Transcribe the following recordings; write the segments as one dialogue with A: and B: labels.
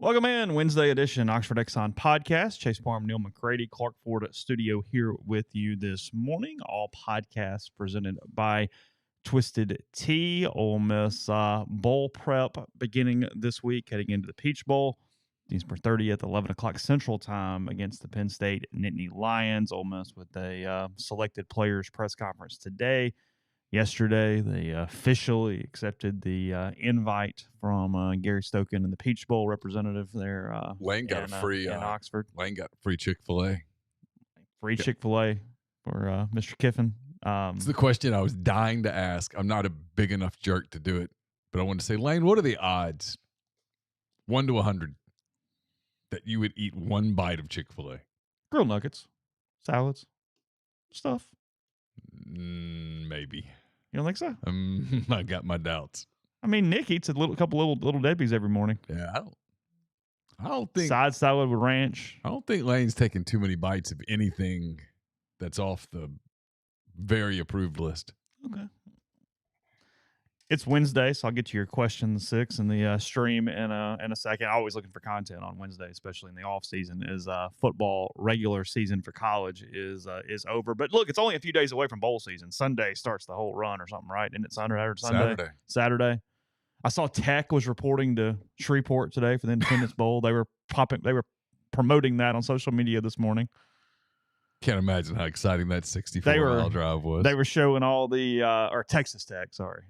A: Welcome in, Wednesday edition, Oxford Exxon Podcast. Chase Parham, Neal, McCready, Clark Ford Studio here with you this morning. All podcasts presented by Twisted Tea. Ole Miss bowl prep beginning this week, heading into the Peach Bowl. December 30th, 11 o'clock Central Time against the Penn State Nittany Lions. Ole Miss with a selected players press conference today. Yesterday, they officially accepted the invite from Gary Stokan and the Peach Bowl representative there.
B: Lane got a free
A: in Oxford.
B: Lane got free Chick-fil-A.
A: Free Chick-fil-A for Mr. Kiffin.
B: It's the question I was dying to ask. I'm not a big enough jerk to do it, but I wanted to say, Lane, what are the odds, 1 to 100, that you would eat one bite of Chick-fil-A?
A: Grilled nuggets, salads, stuff.
B: Maybe.
A: You don't think so?
B: I got my doubts.
A: I mean, Nick eats a couple little Debbie's every morning.
B: Yeah, I don't think
A: side salad with ranch.
B: I don't think Lane's taking too many bites of anything that's off the very approved list.
A: Okay. It's Wednesday, so I'll get to your question 6 in the stream in a second. Always looking for content on Wednesday, especially in the off season. Is football regular season for college is over. But look, it's only a few days away from bowl season. Sunday starts the whole run or something, right? Isn't it Sunday? Saturday. I saw Tech was reporting to Shreveport today for the Independence Bowl. They were promoting that on social media this morning.
B: Can't imagine how exciting that 64-mile drive was.
A: They were showing all the or Texas Tech, sorry.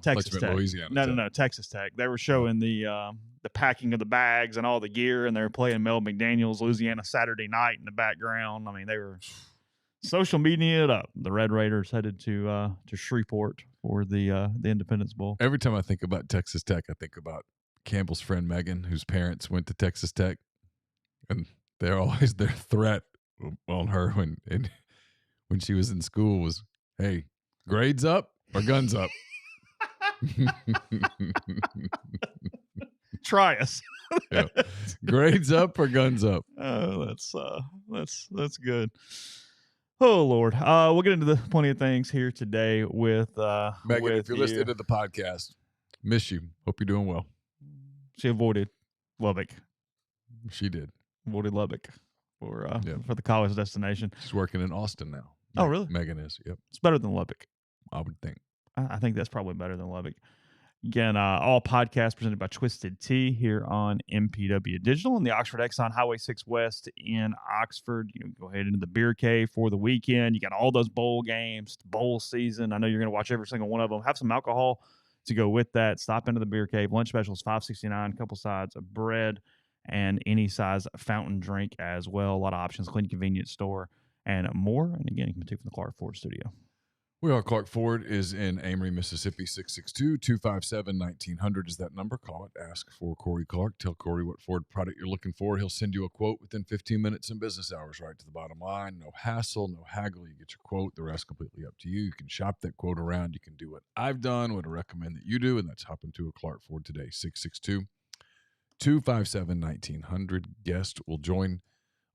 A: Texas Tech.
B: Louisiana.
A: No, Texas Tech. They were showing the packing of the bags and all the gear, and they were playing Mel McDaniel's Louisiana Saturday Night in the background. I mean, they were social media it up. The Red Raiders headed to Shreveport for the Independence Bowl.
B: Every time I think about Texas Tech, I think about Campbell's friend Megan, whose parents went to Texas Tech, and they're always their threat on her when she was in school was, hey, grades up or guns up?
A: Try us.
B: Yeah. Grades up or guns up?
A: Oh, that's good. Oh Lord, we'll get into the plenty of things here today with
B: Megan. If you're listening to the podcast, miss you. Hope you're doing well.
A: She avoided Lubbock.
B: She did.
A: Avoided Lubbock for the college destination.
B: She's working in Austin now.
A: Oh, really?
B: Megan is. Yep.
A: It's better than Lubbock.
B: I would think.
A: I think that's probably better than Lubbock. Again, all podcasts presented by Twisted Tea here on MPW Digital and the Oxford Exxon Highway 6 West in Oxford. You know, go ahead into the beer cave for the weekend. You got all those bowl games, bowl season. I know you're going to watch every single one of them. Have some alcohol to go with that. Stop into the beer cave. Lunch specials $5.69, a couple sides of bread, and any size fountain drink as well. A lot of options, clean, convenience store, and more. And again, you can take from the Clark Ford Studio.
B: We are. Clark Ford is in Amory, Mississippi. 662-257-1900 is that number. Call it. Ask for Corey Clark. Tell Corey what Ford product you're looking for. He'll send you a quote within 15 minutes in business hours, right to the bottom line. No hassle, no haggle. You get your quote. The rest completely up to you. You can shop that quote around. You can do what I've done, what I recommend that you do, and that's hop into a Clark Ford today. 662-257-1900. Guest will join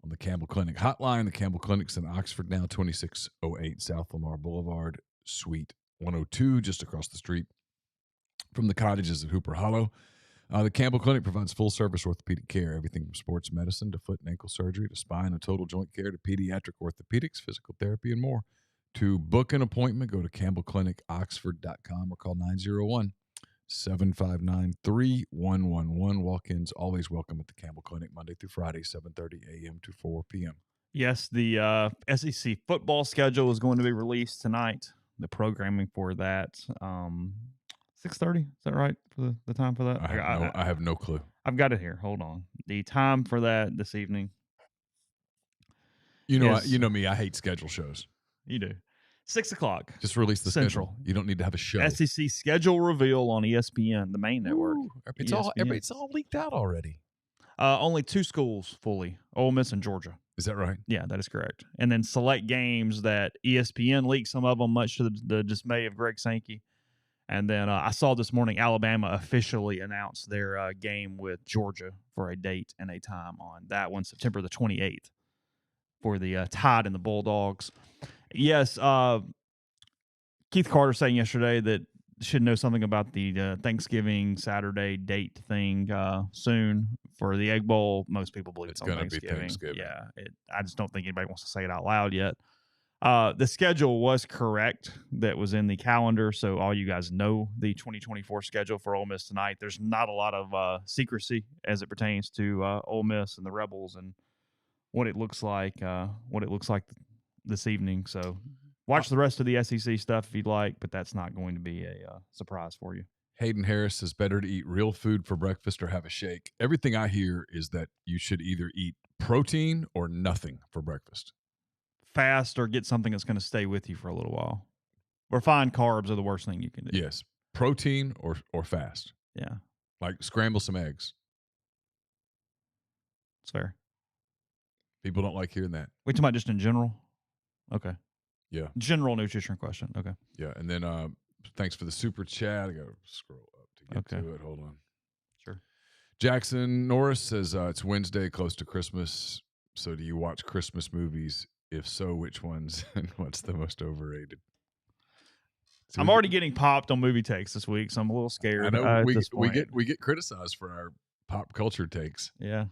B: on the Campbell Clinic hotline. The Campbell Clinic's in Oxford now, 2608 South Lamar Boulevard, Suite 102, just across the street from the cottages at Hooper Hollow. The Campbell Clinic provides full-service orthopedic care, everything from sports medicine to foot and ankle surgery to spine and total joint care to pediatric orthopedics, physical therapy, and more. To book an appointment, go to campbellclinicoxford.com or call 901-759-3111. Walk-ins always welcome at the Campbell Clinic, Monday through Friday, 7:30 a.m. to 4 p.m.
A: Yes, the SEC football schedule is going to be released tonight. The programming for that, 6:30. Is that right for the time for that?
B: I have no clue.
A: I've got it here. Hold on. The time for that this evening.
B: You know me. I hate schedule shows.
A: You do. 6 o'clock.
B: Just release the
A: Central.
B: schedule. You don't need to have a show.
A: SEC schedule reveal on ESPN, the main network.
B: Ooh, it's all leaked out already.
A: Only 2 schools fully, Ole Miss and Georgia.
B: Is that right?
A: Yeah, that is correct. And then select games that ESPN leaked some of them, much to the dismay of Greg Sankey. And then I saw this morning Alabama officially announced their game with Georgia for a date and a time on that one, September the 28th, for the Tide and the Bulldogs. Yes, Keith Carter saying yesterday that should know something about the Thanksgiving Saturday date thing soon for the Egg Bowl. Most people believe it's on
B: gonna be
A: Thanksgiving.
B: Thanksgiving.
A: Yeah, I just don't think anybody wants to say it out loud yet. The schedule was correct that was in the calendar, so all you guys know the 2024 schedule for Ole Miss tonight. There's not a lot of secrecy as it pertains to Ole Miss and the Rebels and what it looks like this evening. So watch the rest of the SEC stuff if you'd like, but that's not going to be a surprise for you.
B: Hayden Harris says better to eat real food for breakfast or have a shake. Everything I hear is that you should either eat protein or nothing for breakfast.
A: Fast or get something that's going to stay with you for a little while. Refined carbs are the worst thing you can do.
B: Yes. Protein or fast.
A: Yeah.
B: Like scramble some eggs.
A: It's fair.
B: People don't like hearing that.
A: We talking about just in general? Okay.
B: Yeah.
A: General nutrition question. Okay.
B: Yeah. And then thanks for the super chat. I got to scroll up to get to it. Hold on.
A: Sure.
B: Jackson Norris says it's Wednesday, close to Christmas. So do you watch Christmas movies? If so, which ones and what's the most overrated? So
A: I'm already getting popped on movie takes this week, so I'm a little scared.
B: I know
A: we
B: get criticized for our pop culture takes.
A: Yeah.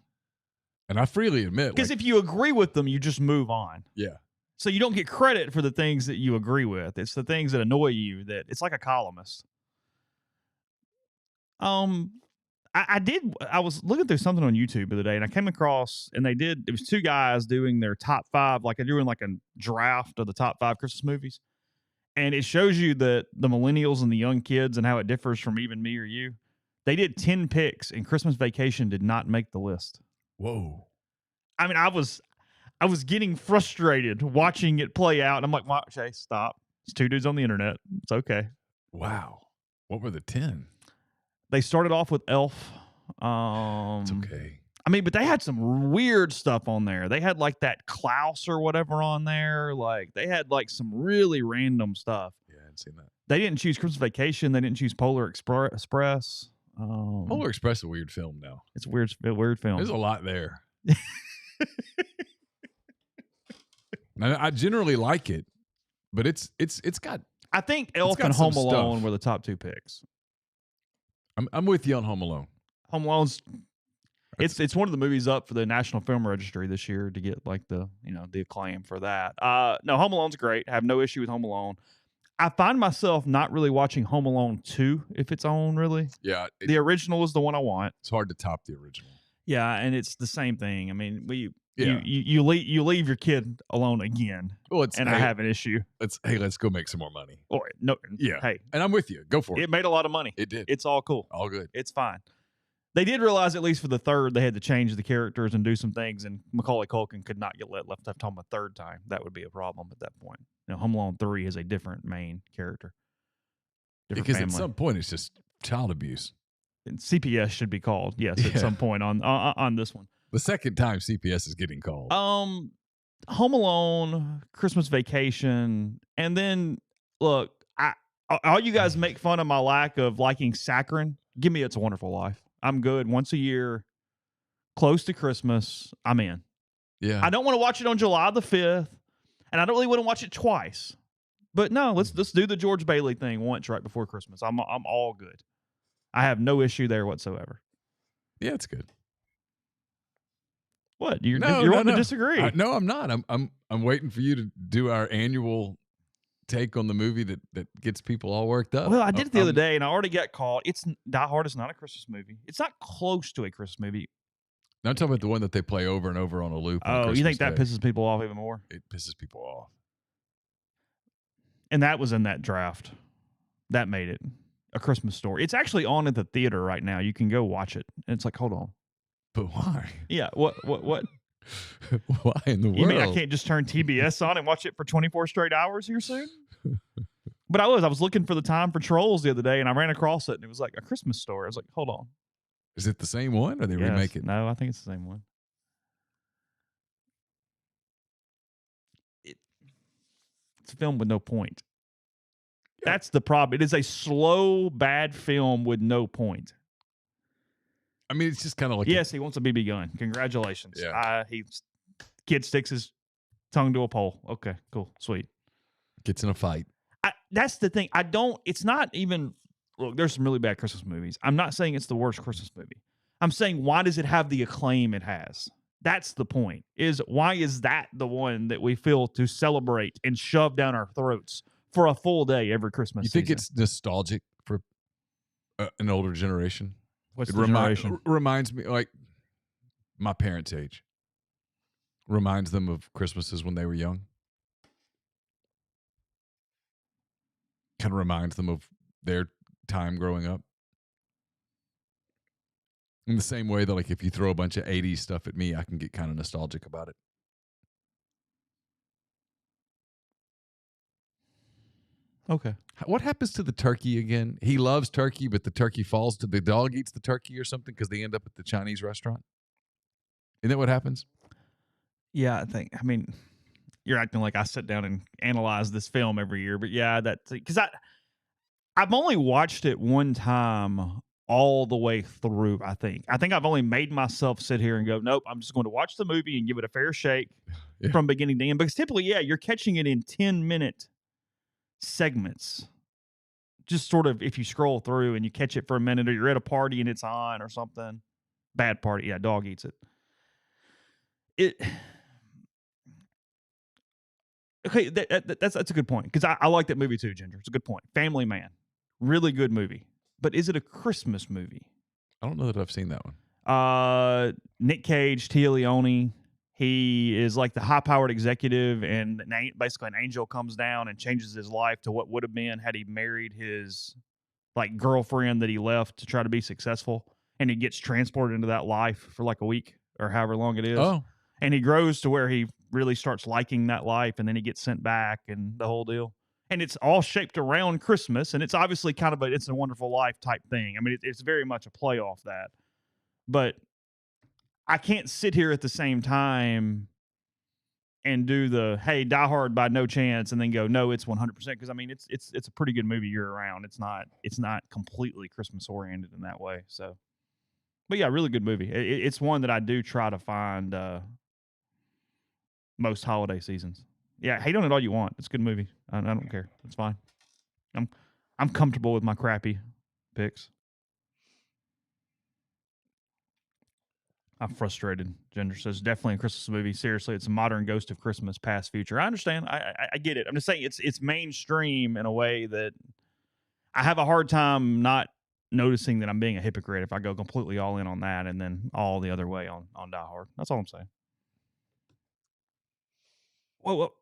B: And I freely admit,
A: because if you agree with them, you just move on.
B: Yeah.
A: So you don't get credit for the things that you agree with. It's the things that annoy you that it's like a columnist. I was looking through something on YouTube the other day, and I came across, and it was two guys doing their top 5, like they're doing like a draft of the top 5 Christmas movies. And it shows you that the millennials and the young kids and how it differs from even me or you. They did 10 picks, and Christmas Vacation did not make the list.
B: Whoa.
A: I mean, I was getting frustrated watching it play out. And I'm like, "Wow, Chase, stop. It's 2 dudes on the internet. It's okay."
B: Wow. What were the 10?
A: They started off with Elf.
B: It's okay.
A: I mean, but they had some weird stuff on there. They had like that Klaus or whatever on there. Like they had like some really random stuff.
B: Yeah, I hadn't seen that.
A: They didn't choose Christmas Vacation. They didn't choose Polar Express.
B: Polar Express is a weird film now.
A: It's a weird film.
B: There's a lot there. I generally like it, but it's got.
A: I think Elf and Home Alone were the top 2 picks.
B: I'm with you on Home Alone.
A: Home Alone's it's one of the movies up for the National Film Registry this year to get like the acclaim for that. No, Home Alone's great. I have no issue with Home Alone. I find myself not really watching Home Alone 2 if it's on, really.
B: Yeah.
A: The original is the one I want.
B: It's hard to top the original.
A: Yeah, and it's the same thing. I mean, you leave your kid alone again.
B: Well,
A: I have an issue.
B: Let's go make some more money.
A: Or no,
B: yeah.
A: Hey,
B: and I'm with you. Go for it.
A: It made a lot of money.
B: It did.
A: It's all cool.
B: All good.
A: It's fine. They did realize, at least for the third, they had to change the characters and do some things, and Macaulay Culkin could not get left home a third time. That would be a problem at that point. Home Alone 3 is a different main character.
B: Because family. At some point, it's just child abuse.
A: And CPS should be called, yes, at some point on this one.
B: The second time CPS is getting called.
A: Home Alone, Christmas Vacation, and then, look, all you guys make fun of my lack of liking saccharine. Give me It's a Wonderful Life. I'm good. Once a year, close to Christmas, I'm in.
B: Yeah.
A: I don't want to watch it on July the 5th, and I don't really want to watch it twice. But no, let's do the George Bailey thing once right before Christmas. I'm all good. I have no issue there whatsoever.
B: Yeah, it's good.
A: What? You're wanting to disagree?
B: No, I'm not. I'm waiting for you to do our annual take on the movie that gets people all worked up.
A: Well, I did it the other day, and I already got caught. Die Hard is not a Christmas movie. It's not close to a Christmas movie.
B: Now I'm talking about the one that they play over and over on a loop.
A: Oh, you think that pisses people off even more?
B: It pisses people off.
A: And that was in that draft. That made it A Christmas Story. It's actually on at the theater right now. You can go watch it. And it's like, hold on.
B: But why?
A: Yeah. What?
B: Why in the world?
A: You mean I can't just turn TBS on and watch it for 24 straight hours here soon? But I was looking for the time for Trolls the other day, and I ran across it, and it was like A Christmas Story. I was like, hold on.
B: Is it the same one, or they remake it?
A: No, I think it's the same one. It's a film with no point. Yeah. That's the problem. It is a slow, bad film with no point.
B: I mean, it's just kind of like...
A: Yes, he wants a BB gun. Congratulations.
B: Yeah.
A: Kid sticks his tongue to a pole. Okay, cool, sweet.
B: Gets in a fight.
A: That's the thing. It's not even look, there's some really bad Christmas movies. I'm not saying it's the worst Christmas movie. I'm saying, why does it have the acclaim it has? That's the point. Is why is that the one that we feel to celebrate and shove down our throats for a full day every Christmas
B: You think
A: season?
B: it's nostalgic for an older generation?
A: What's
B: It
A: the generation?
B: reminds me, like, my parents' age. Reminds them of Christmases when they were young. Kind of reminds them of their time growing up. In the same way that, like, if you throw a bunch of 80s stuff at me, I can get kind of nostalgic about it.
A: Okay.
B: What happens to the turkey again? He loves turkey, but the turkey falls to the dog eats the turkey or something because they end up at the Chinese restaurant. Isn't that what happens?
A: Yeah, I mean, you're acting like I sit down and analyze this film every year, but yeah, because I've only watched it one time all the way through. I think I've only made myself sit here and go, nope, I'm just going to watch the movie and give it a fair shake from beginning to end. Because typically, yeah, you're catching it in 10-minute segments. Just sort of if you scroll through and you catch it for a minute, or you're at a party and it's on or something. Bad party, yeah, dog eats it. Okay, that's a good point, because I like that movie too, Ginger. It's a good point. Family Man, really good movie. But is it a Christmas movie?
B: I don't know that I've seen that one.
A: Nick Cage, Tia Leone. He is like the high-powered executive, and basically an angel comes down and changes his life to what would have been had he married his like girlfriend that he left to try to be successful, and he gets transported into that life for like a week or however long it is.
B: Oh,
A: and he grows to where he really starts liking that life, and then he gets sent back and the whole deal. And it's all shaped around Christmas, and it's obviously kind of It's a Wonderful Life type thing. I mean, it's very much a play off that. But I can't sit here at the same time and do the, hey, Die Hard by no chance, and then go, no, it's 100%. Because I mean, it's a pretty good movie year round. It's not completely Christmas oriented in that way. So, but yeah, really good movie. It's one that I do try to find most holiday seasons. Yeah, hate on it all you want. It's a good movie. I don't care. It's fine. I'm comfortable with my crappy picks. I'm frustrated. Ginger says definitely a Christmas movie. Seriously, it's a modern Ghost of Christmas, past, future. I understand. I get it. I'm just saying it's mainstream in a way that I have a hard time not noticing that I'm being a hypocrite if I go completely all in on that and then all the other way on Die Hard. That's all I'm saying. Well,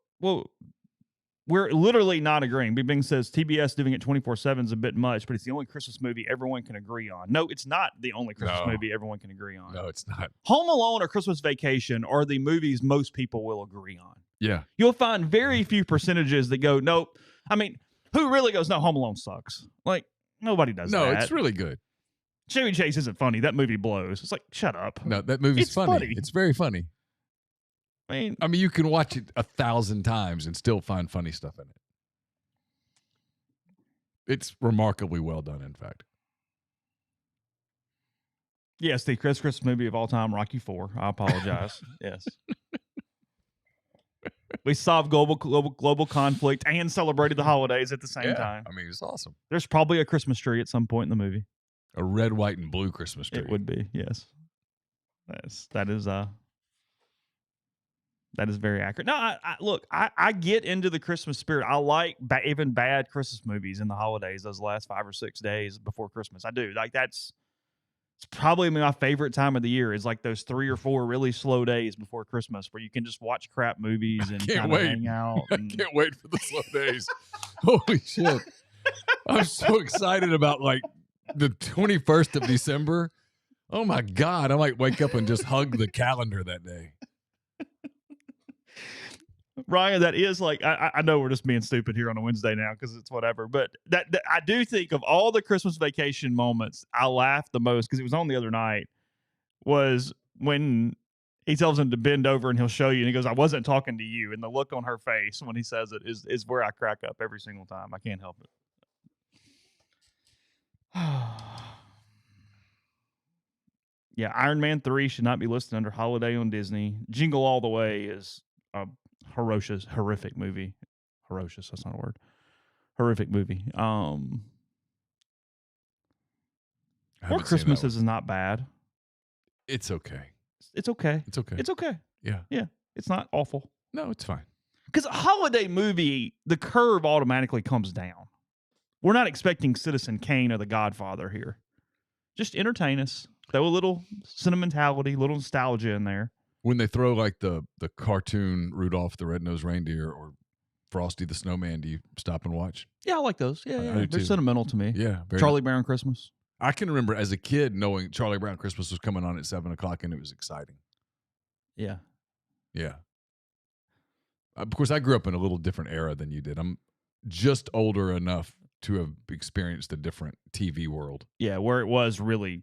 A: we're literally not agreeing. Big Bing says TBS doing it 24/7 is a bit much, but it's the only Christmas movie everyone can agree on. No, it's not the only Christmas movie everyone can agree on.
B: No, it's not.
A: Home Alone or Christmas Vacation are the movies most people will agree on.
B: Yeah.
A: You'll find very few percentages that go, nope. I mean, who really goes, no, Home Alone sucks? Like, nobody does that.
B: No, it's really good.
A: Chevy Chase isn't funny. That movie blows. It's like, shut up.
B: No, that movie's funny. It's very funny. I mean, you can watch it 1,000 times and still find funny stuff in it. It's remarkably well done, in fact.
A: Yes, the Christmas movie of all time, Rocky IV. I apologize. Yes. We solved global conflict and celebrated the holidays at the same time.
B: I mean, it's awesome.
A: There's probably a Christmas tree at some point in the movie.
B: A red, white, and blue Christmas tree.
A: It would be, yes. That is very accurate. No, look, I get into the Christmas spirit. I like even bad Christmas movies in the holidays, those last 5 or 6 days before Christmas. I do. Like, it's probably my favorite time of the year is like those 3 or 4 really slow days before Christmas where you can just watch crap movies and kind of hang out.
B: I can't wait for the slow days. Holy shit. I'm so excited about like the 21st of December. Oh my God. I might wake up and just hug the calendar that day.
A: Ryan, that is like, I know we're just being stupid here on a Wednesday now because it's whatever, but that I do think of all the Christmas Vacation moments, I laughed the most because it was on the other night, was when he tells him to bend over and he'll show you, and he goes, I wasn't talking to you. And the look on her face when he says it is where I crack up every single time. I can't help it. Yeah, Iron Man 3 should not be listed under holiday on Disney. Jingle All the Way is a horrific movie. Ferocious, that's not a word. Horrific movie.
B: I
A: Four
B: haven't seen that one.
A: Christmases is not bad.
B: It's okay.
A: It's okay.
B: It's okay.
A: It's okay.
B: Yeah.
A: Yeah. It's not awful.
B: No, it's fine.
A: Because a holiday movie, the curve automatically comes down. We're not expecting Citizen Kane or The Godfather here. Just entertain us. Throw a little sentimentality, little nostalgia in there.
B: When they throw like the cartoon Rudolph the Red-Nosed Reindeer or Frosty the Snowman, do you stop and watch?
A: Yeah, I like those.
B: I
A: Yeah,
B: do
A: They're
B: too.
A: sentimental to me.
B: Yeah.
A: Charlie Brown Christmas.
B: I can remember as a kid knowing Charlie Brown Christmas was coming on at 7:00 and it was exciting.
A: Yeah.
B: Yeah. Of course, I grew up in a little different era than you did. I'm just older enough to have experienced a different TV world.
A: Yeah, where it was really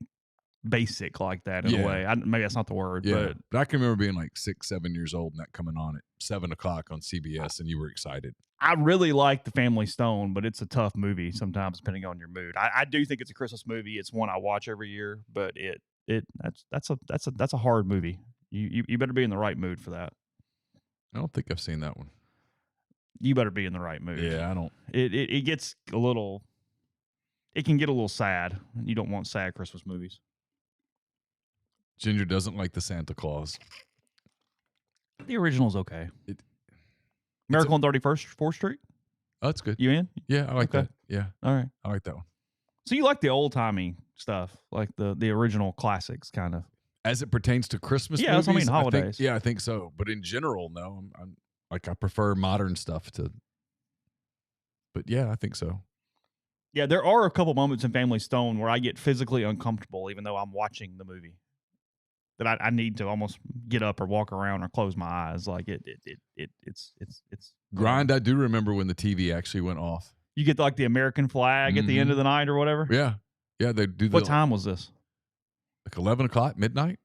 A: basic like that in a way. Maybe that's not the word,
B: Yeah. But I can remember being like 6, 7 years old and that coming on at 7:00 on CBS and you were excited.
A: I really like The Family Stone, but it's a tough movie sometimes depending on your mood. I do think it's a Christmas movie. It's one I watch every year, but that's a hard movie. You better be in the right mood for that.
B: I don't think I've seen that one.
A: You better be in the right mood.
B: Yeah, I don't.
A: It gets a little. It can get a little sad. You don't want sad Christmas movies.
B: Ginger doesn't like the Santa Claus.
A: The original's okay.
B: It-
A: Miracle on 4th Street.
B: Oh, that's good.
A: You in?
B: Yeah, I like
A: Okay.
B: that. Yeah,
A: All right.
B: I like that one.
A: So you like the old timey stuff, like the original classics, kind of.
B: As it pertains to Christmas
A: Yeah, that's
B: movies,
A: what I mean, holidays.
B: I think so. But in general, no. I'm like I prefer modern stuff to. But yeah, I think so.
A: Yeah, there are a couple moments in Family Stone where I get physically uncomfortable, even though I'm watching the movie. That I need to almost get up or walk around or close my eyes. Like it's
B: Grind. I do remember when the TV actually went off.
A: You get like the American flag at the end of the night or whatever.
B: Yeah, yeah. They do.
A: What time was this?
B: Like 11:00, midnight.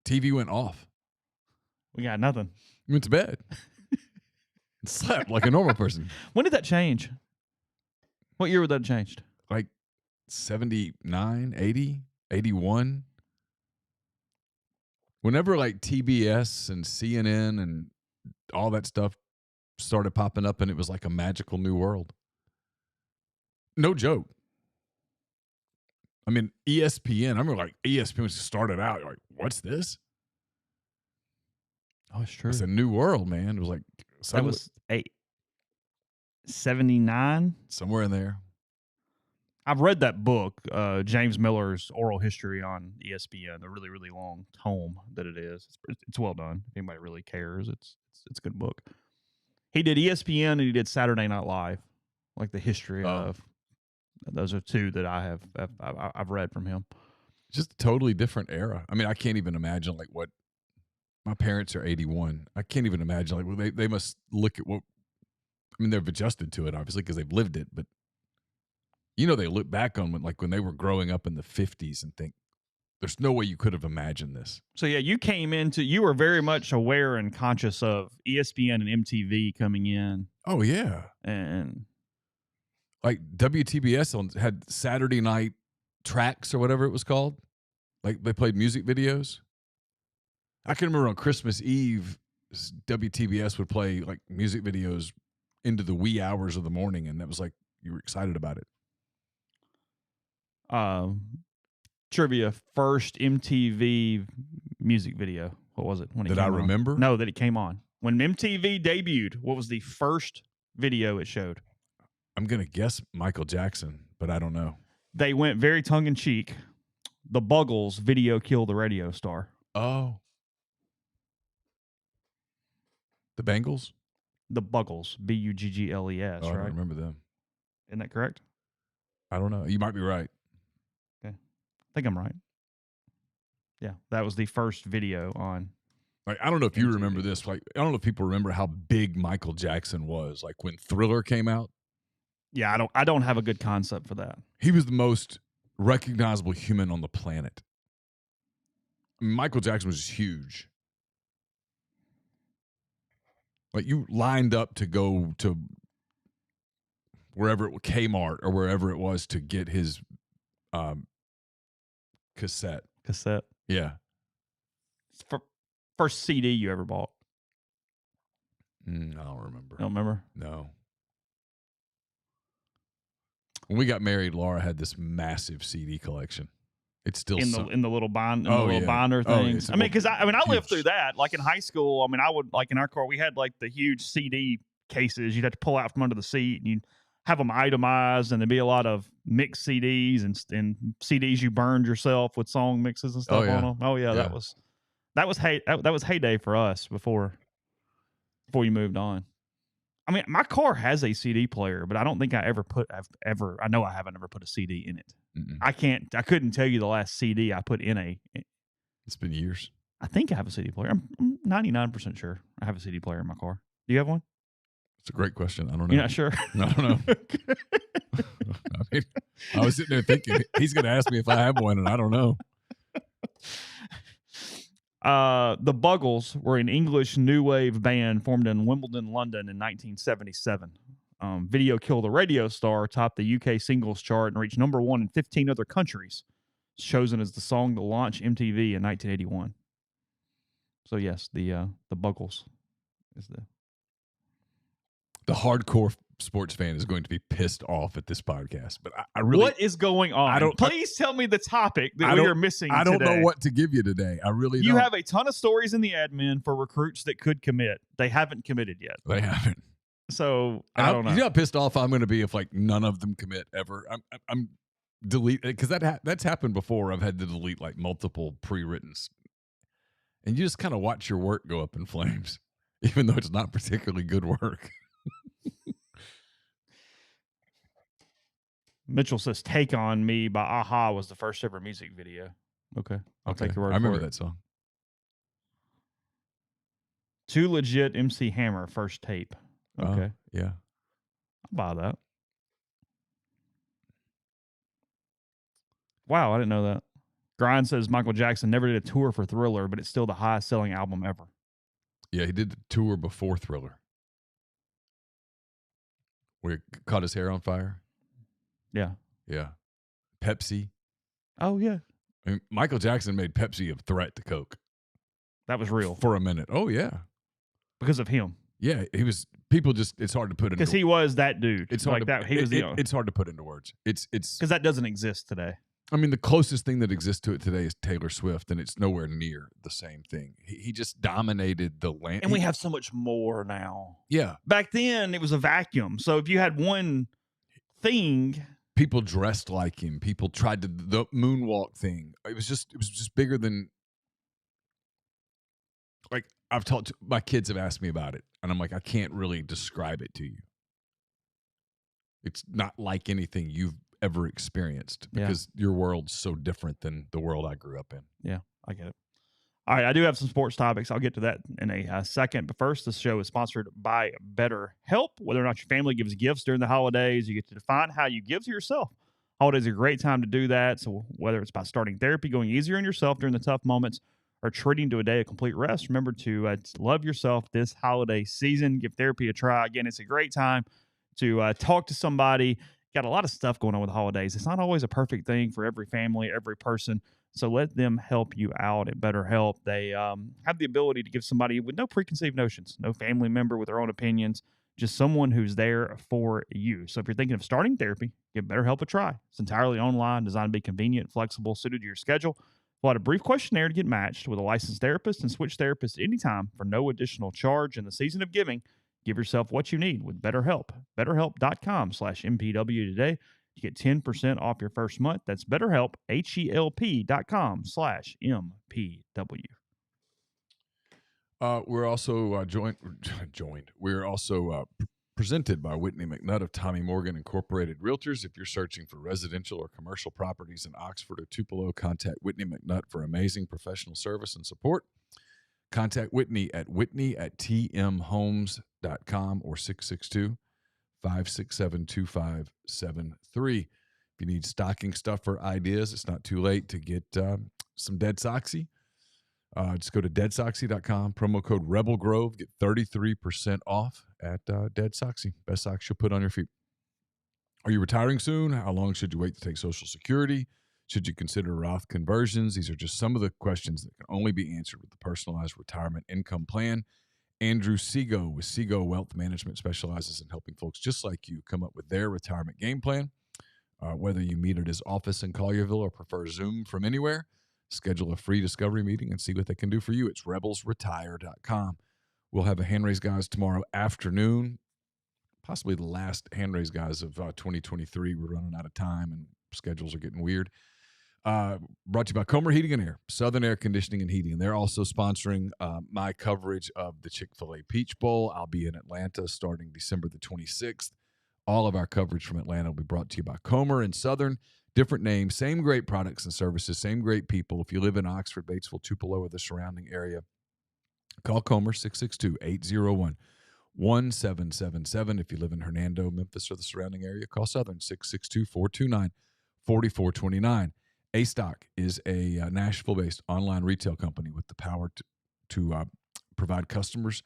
B: TV went off.
A: We got nothing.
B: Went to bed. And slept like a normal person.
A: When did that change? What year would that have changed?
B: Like 79, 80, 81. Whenever like TBS and CNN and all that stuff started popping up and it was like a magical new world. No joke. I mean, ESPN, I remember like ESPN started out like, what's this?
A: Oh, it's true.
B: It's a new world, man. It was like
A: That was 79.
B: Somewhere in there.
A: I've read that book, James Miller's Oral History on ESPN. The really, really long tome that it is. It's well done. If anybody really cares, it's a good book. He did ESPN and he did Saturday Night Live, like the history of. Those are two that I've read from him.
B: Just a totally different era. I mean, I can't even imagine like what my parents are 81. I can't even imagine like well, they must look at what. I mean, they've adjusted to it obviously because they've lived it, but you know, they look back on when they were growing up in the 50s and think there's no way you could have imagined this.
A: So yeah, you were very much aware and conscious of ESPN and MTV coming in.
B: Oh yeah,
A: and
B: like WTBS had Saturday night tracks or whatever it was called. Like they played music videos. I can remember on Christmas Eve, WTBS would play like music videos into the wee hours of the morning, and that was like you were excited about it.
A: Trivia: first MTV music video. What was it? When it
B: I remember?
A: No, that it came on when MTV debuted. What was the first video it showed?
B: I'm gonna guess Michael Jackson, but I don't know.
A: They went very tongue in cheek. The Buggles video killed the radio star.
B: Oh, the Bengals.
A: The Buggles, Buggles,
B: Oh,
A: right?
B: I don't remember them.
A: Isn't that correct?
B: I don't know. You might be right.
A: Okay, I think I'm right. Yeah, that was the first video on.
B: Like, I don't know if you
A: MTV.
B: remember this. Like, I don't know if people remember how big Michael Jackson was. Like when Thriller came out.
A: Yeah, I don't have a good concept for that.
B: He was the most recognizable human on the planet. I mean, Michael Jackson was huge. Like you lined up to go to wherever it was, Kmart or wherever it was to get his cassette.
A: Cassette.
B: Yeah.
A: First CD you ever bought?
B: I don't remember.
A: Don't remember?
B: No. When we got married, Laura had this massive CD collection. It's still
A: in the little binder
B: Oh,
A: things.
B: yeah.
A: I mean, because I lived
B: Huge.
A: through that. Like in high school, I mean, I would like in our car we had like the huge CD cases you'd have to pull out from under the seat, and you'd have them itemized, and there'd be a lot of mixed CDs and CDs you burned yourself with song mixes and stuff
B: Oh, yeah.
A: on them. Oh yeah,
B: Yeah.
A: that was heyday for us before you moved on. I mean, my car has a CD player, but I don't think I know I haven't ever put a CD in it.
B: Mm-mm.
A: I couldn't tell you the last CD I put in
B: It's been years.
A: I think I have a CD player. I'm 99% sure I have a CD player in my car. Do you have one?
B: It's a great question. I don't know.
A: You're not sure?
B: I don't know. I mean, I was sitting there thinking he's going to ask me if I have one, and I don't know.
A: The Buggles were an English new wave band formed in Wimbledon, London in 1977. Video Kill the Radio Star topped the UK singles chart and reached number 1 in 15 other countries, chosen as the song to launch MTV in 1981. So yes, the Buggles is
B: the hardcore sports fan is going to be pissed off at this podcast, but I really,
A: what is going on? Please tell me the topic that we are missing.
B: I don't
A: today.
B: know what to give you today. I really
A: You
B: don't.
A: have a ton of stories in the admin for recruits that could commit. They haven't committed yet.
B: They haven't.
A: So I don't know.
B: You know how pissed off I'm going to be if like none of them commit ever. I'm delete because that's happened before. I've had to delete like multiple pre-writtens, and you just kind of watch your work go up in flames, even though it's not particularly good work.
A: Mitchell says "Take on Me" by Aha was the first ever music video. Okay, I'll take your word for it.
B: I remember that song.
A: Too Legit MC Hammer first tape. Okay.
B: Yeah.
A: I'll buy that. Wow, I didn't know that. Grind says Michael Jackson never did a tour for Thriller, but it's still the highest selling album ever.
B: Yeah, he did the tour before Thriller. Where he caught his hair on fire.
A: Yeah.
B: Yeah. Pepsi.
A: Oh, yeah.
B: I mean, Michael Jackson made Pepsi a threat to Coke.
A: That was real.
B: For a minute. Oh, yeah.
A: Because of him.
B: Yeah, he was. People just. It's hard to put into.
A: Because he was that dude.
B: It's hard
A: like
B: to,
A: that. He was the.
B: It's hard to put into words. It's
A: because that doesn't exist today.
B: I mean, the closest thing that exists to it today is Taylor Swift, and it's nowhere near the same thing. He just dominated the land.
A: And we have so much more now.
B: Yeah.
A: Back then, it was a vacuum. So if you had one thing,
B: people dressed like him. People tried to the moonwalk thing. It was just bigger than. Like I've talked to my kids have asked me about it, and I'm like, I can't really describe it to you. It's not like anything you've ever experienced because your world's so different than the world I grew up in.
A: Yeah, I get it. All right, I do have some sports topics. I'll get to that in a second. But first, this show is sponsored by BetterHelp. Whether or not your family gives gifts during the holidays, you get to define how you give to yourself. Holidays are a great time to do that. So whether it's by starting therapy, going easier on yourself during the tough moments, or treating to a day of complete rest, remember to love yourself this holiday season. Give therapy a try. Again, it's a great time to talk to somebody. Got a lot of stuff going on with the holidays. It's not always a perfect thing for every family, every person. So let them help you out at BetterHelp. They have the ability to give somebody with no preconceived notions, no family member with their own opinions, just someone who's there for you. So if you're thinking of starting therapy, give BetterHelp a try. It's entirely online, designed to be convenient, flexible, suited to your schedule. Fill out a brief questionnaire to get matched with a licensed therapist and switch therapists anytime for no additional charge. In the season of giving, give yourself what you need with BetterHelp. BetterHelp.com/MPW today. You get 10% off your first month. That's BetterHelp, HELP.com/MPW.
B: We're also joined. We're also presented by Whitney McNutt of Tommy Morgan Incorporated Realtors. If you're searching for residential or commercial properties in Oxford or Tupelo, contact Whitney McNutt for amazing professional service and support. Contact Whitney at tmhomes.com or 662-567-2573. If you need stocking stuffer ideas, it's not too late to get some Dead Soxy. Just go to deadsoxy.com, promo code Rebel Grove, get 33% off at Dead Soxy. Best socks you'll put on your feet. Are you retiring soon? How long should you wait to take Social Security? Should you consider Roth conversions? These are just some of the questions that can only be answered with the personalized retirement income plan. Andrew Seago with Seago Wealth Management specializes in helping folks just like you come up with their retirement game plan. Whether you meet at his office in Collierville or prefer Zoom from anywhere, schedule a free discovery meeting and see what they can do for you. It's rebelsretire.com. We'll have a hand raise guys tomorrow afternoon, possibly the last hand raise guys of 2023. We're running out of time and schedules are getting weird. Brought to you by Comer Heating and Air, Southern Air Conditioning and Heating. They're also sponsoring my coverage of the Chick-fil-A Peach Bowl. I'll be in Atlanta starting December the 26th. All of our coverage from Atlanta will be brought to you by Comer and Southern. Different names, same great products and services, same great people. If you live in Oxford, Batesville, Tupelo, or the surrounding area, call Comer 662-801-1777. If you live in Hernando, Memphis, or the surrounding area, call Southern 662-429-4429. A-Stock is a Nashville-based online retail company with the power to provide customers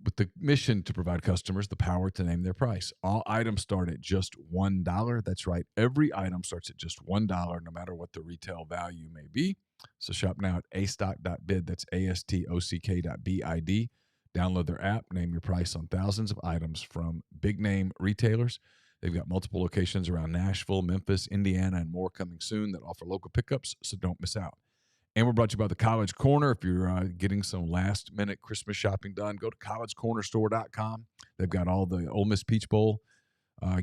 B: with the mission to provide customers the power to name their price. All items start at just $1. That's right. Every item starts at just $1, no matter what the retail value may be. So shop now at astock.bid. That's ASTOCK.BID. Download their app. Name your price on thousands of items from big-name retailers. They've got multiple locations around Nashville, Memphis, Indiana, and more coming soon that offer local pickups, so don't miss out. And we're brought to you by the College Corner. If you're getting some last-minute Christmas shopping done, go to collegecornerstore.com. They've got all the Ole Miss Peach Bowl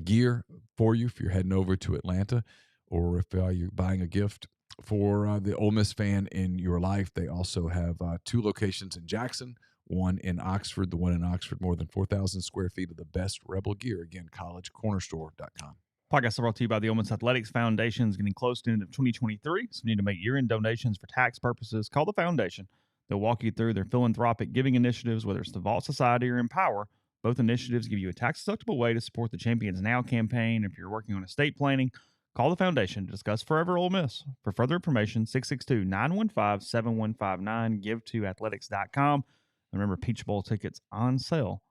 B: gear for you if you're heading over to Atlanta, or if you're buying a gift for the Ole Miss fan in your life. They also have 2 locations in Jackson, one in Oxford. The one in Oxford, more than 4,000 square feet of the best Rebel gear. Again, collegecornerstore.com.
A: Podcast brought to you by the Ole Miss Athletics Foundation. Is getting close to the end of 2023, so you need to make year-end donations for tax purposes. Call the foundation. They'll walk you through their philanthropic giving initiatives, whether it's the Vault Society or Empower. Both initiatives give you a tax-deductible way to support the Champions Now campaign. If you're working on estate planning, call the foundation to discuss Forever Ole Miss. For further information, 662-915-7159, give2athletics.com. And remember, Peach Bowl tickets on sale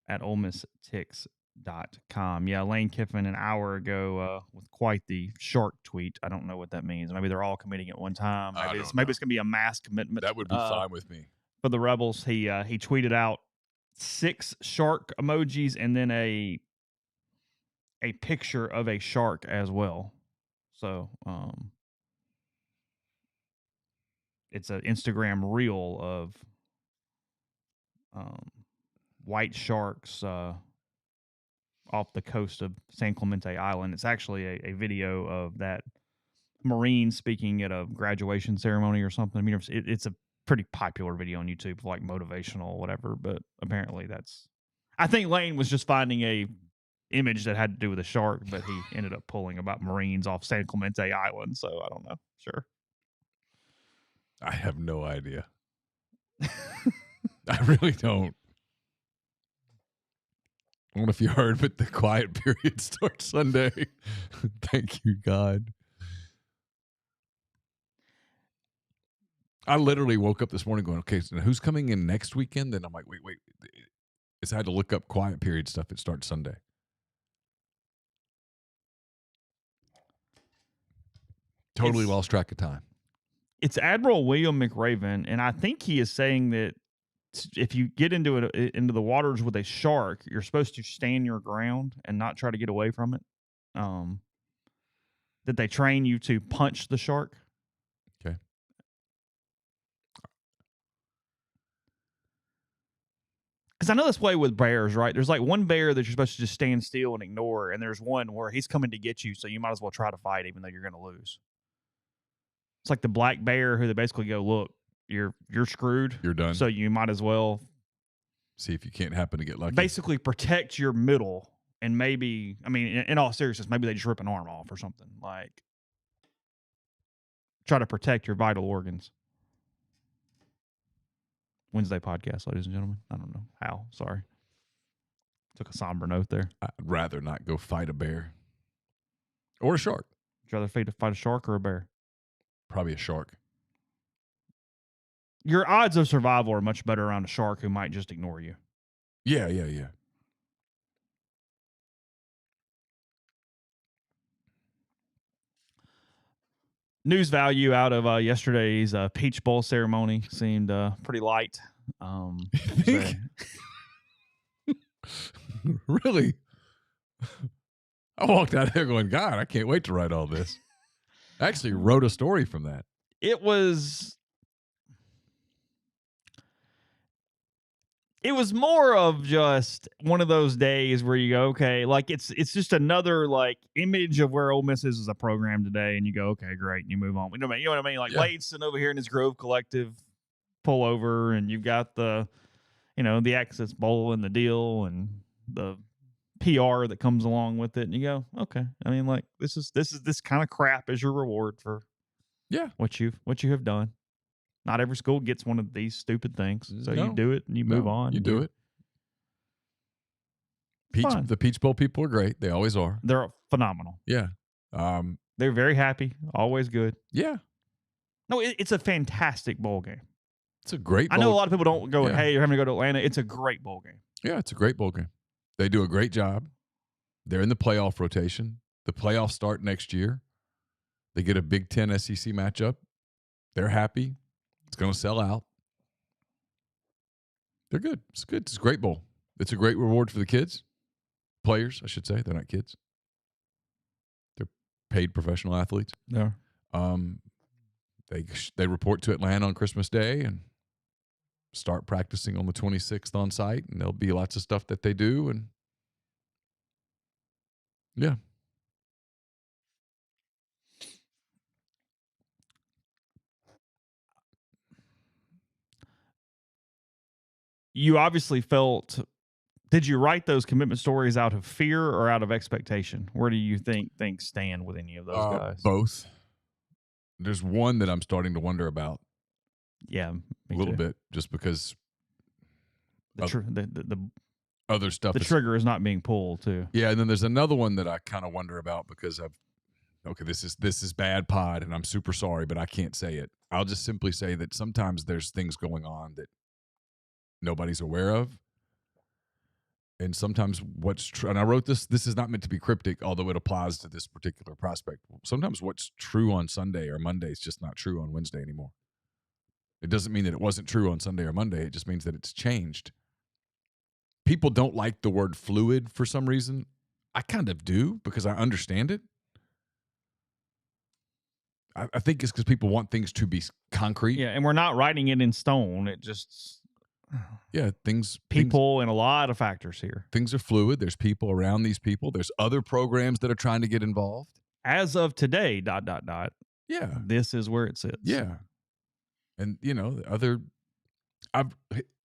A: at OleMissTix.com. Yeah, Lane Kiffin an hour ago with quite the shark tweet. I don't know what that means. Maybe they're all committing at one time. Maybe it's going to be a mass commitment.
B: That would be fine with me.
A: For the Rebels, he tweeted out 6 shark emojis and then a picture of a shark as well. So it's an Instagram reel of white sharks off the coast of San Clemente Island. It's actually a video of that Marine speaking at a graduation ceremony or something. I mean, it's a pretty popular video on YouTube, like motivational, whatever. But apparently I think Lane was just finding a image that had to do with a shark, but he ended up pulling about Marines off San Clemente Island. So I don't know. Sure.
B: I have no idea. I really don't. I don't know if you heard, but the quiet period starts Sunday. Thank you, God. I literally woke up this morning going, okay, so who's coming in next weekend? And I'm like, wait. I had to look up quiet period stuff. It starts Sunday. Totally lost track of time.
A: It's Admiral William McRaven, and I think he is saying that if you get into the waters with a shark, you're supposed to stand your ground and not try to get away from it. That they train you to punch the shark.
B: Okay.
A: Because I know this way with bears, right? There's like one bear that you're supposed to just stand still and ignore, and there's one where he's coming to get you, so you might as well try to fight even though you're going to lose. It's like the black bear who they basically go, look, you're screwed.
B: You're done.
A: So you might as well
B: see if you can't happen to get lucky.
A: Basically protect your middle, and maybe, I mean, in all seriousness, maybe they just rip an arm off or something. Like, try to protect your vital organs. Wednesday podcast, ladies and gentlemen. I don't know how. Sorry. Took a somber note there.
B: I'd rather not go fight a bear or a shark.
A: Would you rather fight a shark or a bear?
B: Probably a shark.
A: Your odds of survival are much better around a shark who might just ignore you.
B: Yeah.
A: News value out of yesterday's Peach Bowl ceremony seemed pretty light.
B: Really? I walked out there going, God, I can't wait to write all this. I actually wrote a story from that.
A: It was more of just one of those days where you go, okay, like it's just another like image of where Ole Miss is as a program today, and you go, okay, great, and you move on. You know what I mean? Like Lane's over here in his Grove Collective pullover, and you've got the, the Access Bowl and the deal and the PR that comes along with it, and you go, okay. I mean, like this kind of crap is your reward for what you have done. Not every school gets one of these stupid things, so you do it and you move on.
B: You do it. The Peach Bowl people are great. They always are.
A: They're phenomenal.
B: Yeah.
A: They're very happy. Always good.
B: Yeah.
A: No, it's a fantastic bowl game.
B: It's a great bowl.
A: I know a lot of people don't go, hey, you're having to go to Atlanta. It's a great bowl game.
B: Yeah, it's a great bowl game. They do a great job. They're in the playoff rotation. The playoffs start next year. They get a Big Ten SEC matchup. They're happy. It's going to sell out. They're good. It's good. It's a great bowl. It's a great reward for the kids. Players, I should say. They're not kids. They're paid professional athletes.
A: Yeah.
B: They report to Atlanta on Christmas Day and start practicing on the 26th on site, and there'll be lots of stuff that they do. And yeah.
A: You obviously felt, did you write those commitment stories out of fear or out of expectation? Where do you think things stand with any of those guys?
B: Both. There's one that I'm starting to wonder about.
A: Yeah,
B: a little bit, just because
A: the
B: other stuff.
A: The trigger is not being pulled too.
B: Yeah, and then there's another one that I kind of wonder about because this is bad pod, and I'm super sorry, but I can't say it. I'll just simply say that sometimes there's things going on that nobody's aware of. And sometimes and I wrote this is not meant to be cryptic, although it applies to this particular prospect. Sometimes what's true on Sunday or Monday is just not true on Wednesday anymore. It doesn't mean that it wasn't true on Sunday or Monday. It just means that it's changed. People don't like the word fluid for some reason. I kind of do because I understand it. I think it's because people want things to be concrete.
A: Yeah, and we're not writing it in stone. It just...
B: Yeah,
A: and a lot of factors here.
B: Things are fluid. There's people around these people. There's other programs that are trying to get involved.
A: As of today, ...
B: Yeah.
A: This is where it sits.
B: Yeah. And,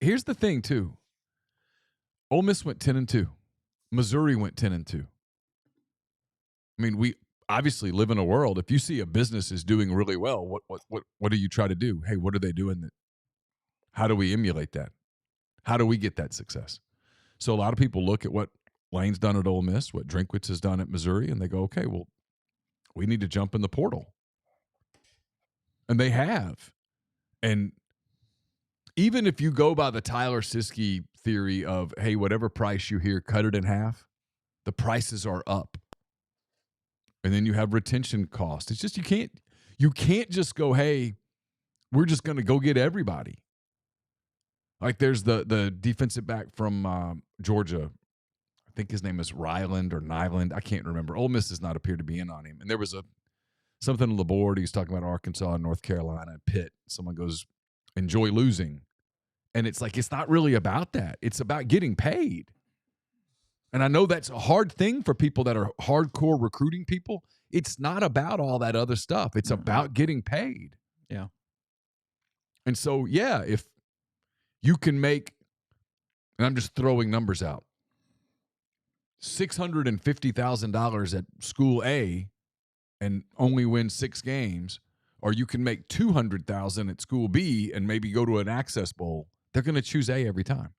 B: here's the thing, too. Ole Miss went 10-2. Missouri went 10-2. I mean, we obviously live in a world. If you see a business is doing really well, what do you try to do? Hey, what are they doing? How do we emulate that? How do we get that success? So a lot of people look at what Lane's done at Ole Miss, what Drinkwitz has done at Missouri, and they go, okay, well, we need to jump in the portal. And they have. And even if you go by the Tyler Siskey theory of, hey, whatever price you hear, cut it in half, the prices are up. And then you have retention cost. It's just you can't just go, hey, we're just going to go get everybody. Like there's the defensive back from Georgia. I think his name is Ryland or Nyland. I can't remember. Ole Miss does not appear to be in on him. And there was something on the board. He's talking about Arkansas and North Carolina and Pitt. Someone goes, enjoy losing. And it's like, it's not really about that. It's about getting paid. And I know that's a hard thing for people that are hardcore recruiting people. It's not about all that other stuff. It's about getting paid.
A: Yeah.
B: And so, yeah, if you can make, and I'm just throwing numbers out, $650,000 at school A and only win 6 games, or you can make $200,000 at school B and maybe go to an Access Bowl, they're going to choose A every time.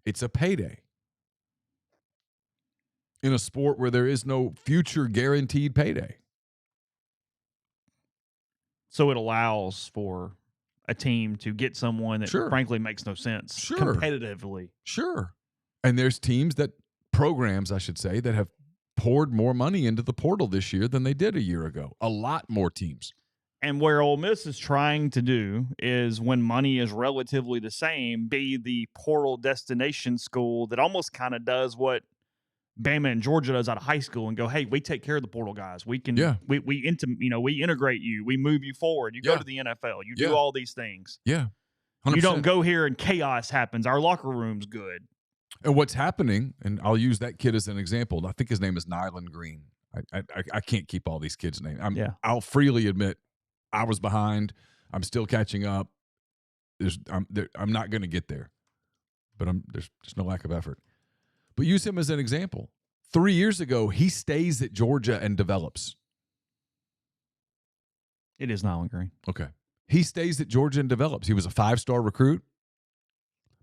B: It's a payday. In a sport where there is no future guaranteed payday.
A: So it allows for a team to get someone that frankly makes no sense competitively.
B: Sure. And there's programs, I should say, that have poured more money into the portal this year than they did a year ago. A lot more teams.
A: And where Ole Miss is trying to do is, when money is relatively the same, be the portal destination school that almost kind of does what Bama and Georgia does out of high school and go, hey, we take care of the portal guys. We can, we integrate you. We move you forward. You go to the NFL. You do all these things.
B: Yeah. 100%.
A: You don't go here and chaos happens. Our locker room's good.
B: And what's happening, and I'll use that kid as an example. I think his name is Nyland Green. I can't keep all these kids' names. I'll freely admit I was behind. I'm still catching up. I'm not going to get there, but there's just no lack of effort. But use him as an example. 3 years ago, he stays at Georgia and develops.
A: It is Nyland Green.
B: Okay. He stays at Georgia and develops. He was a 5-star recruit,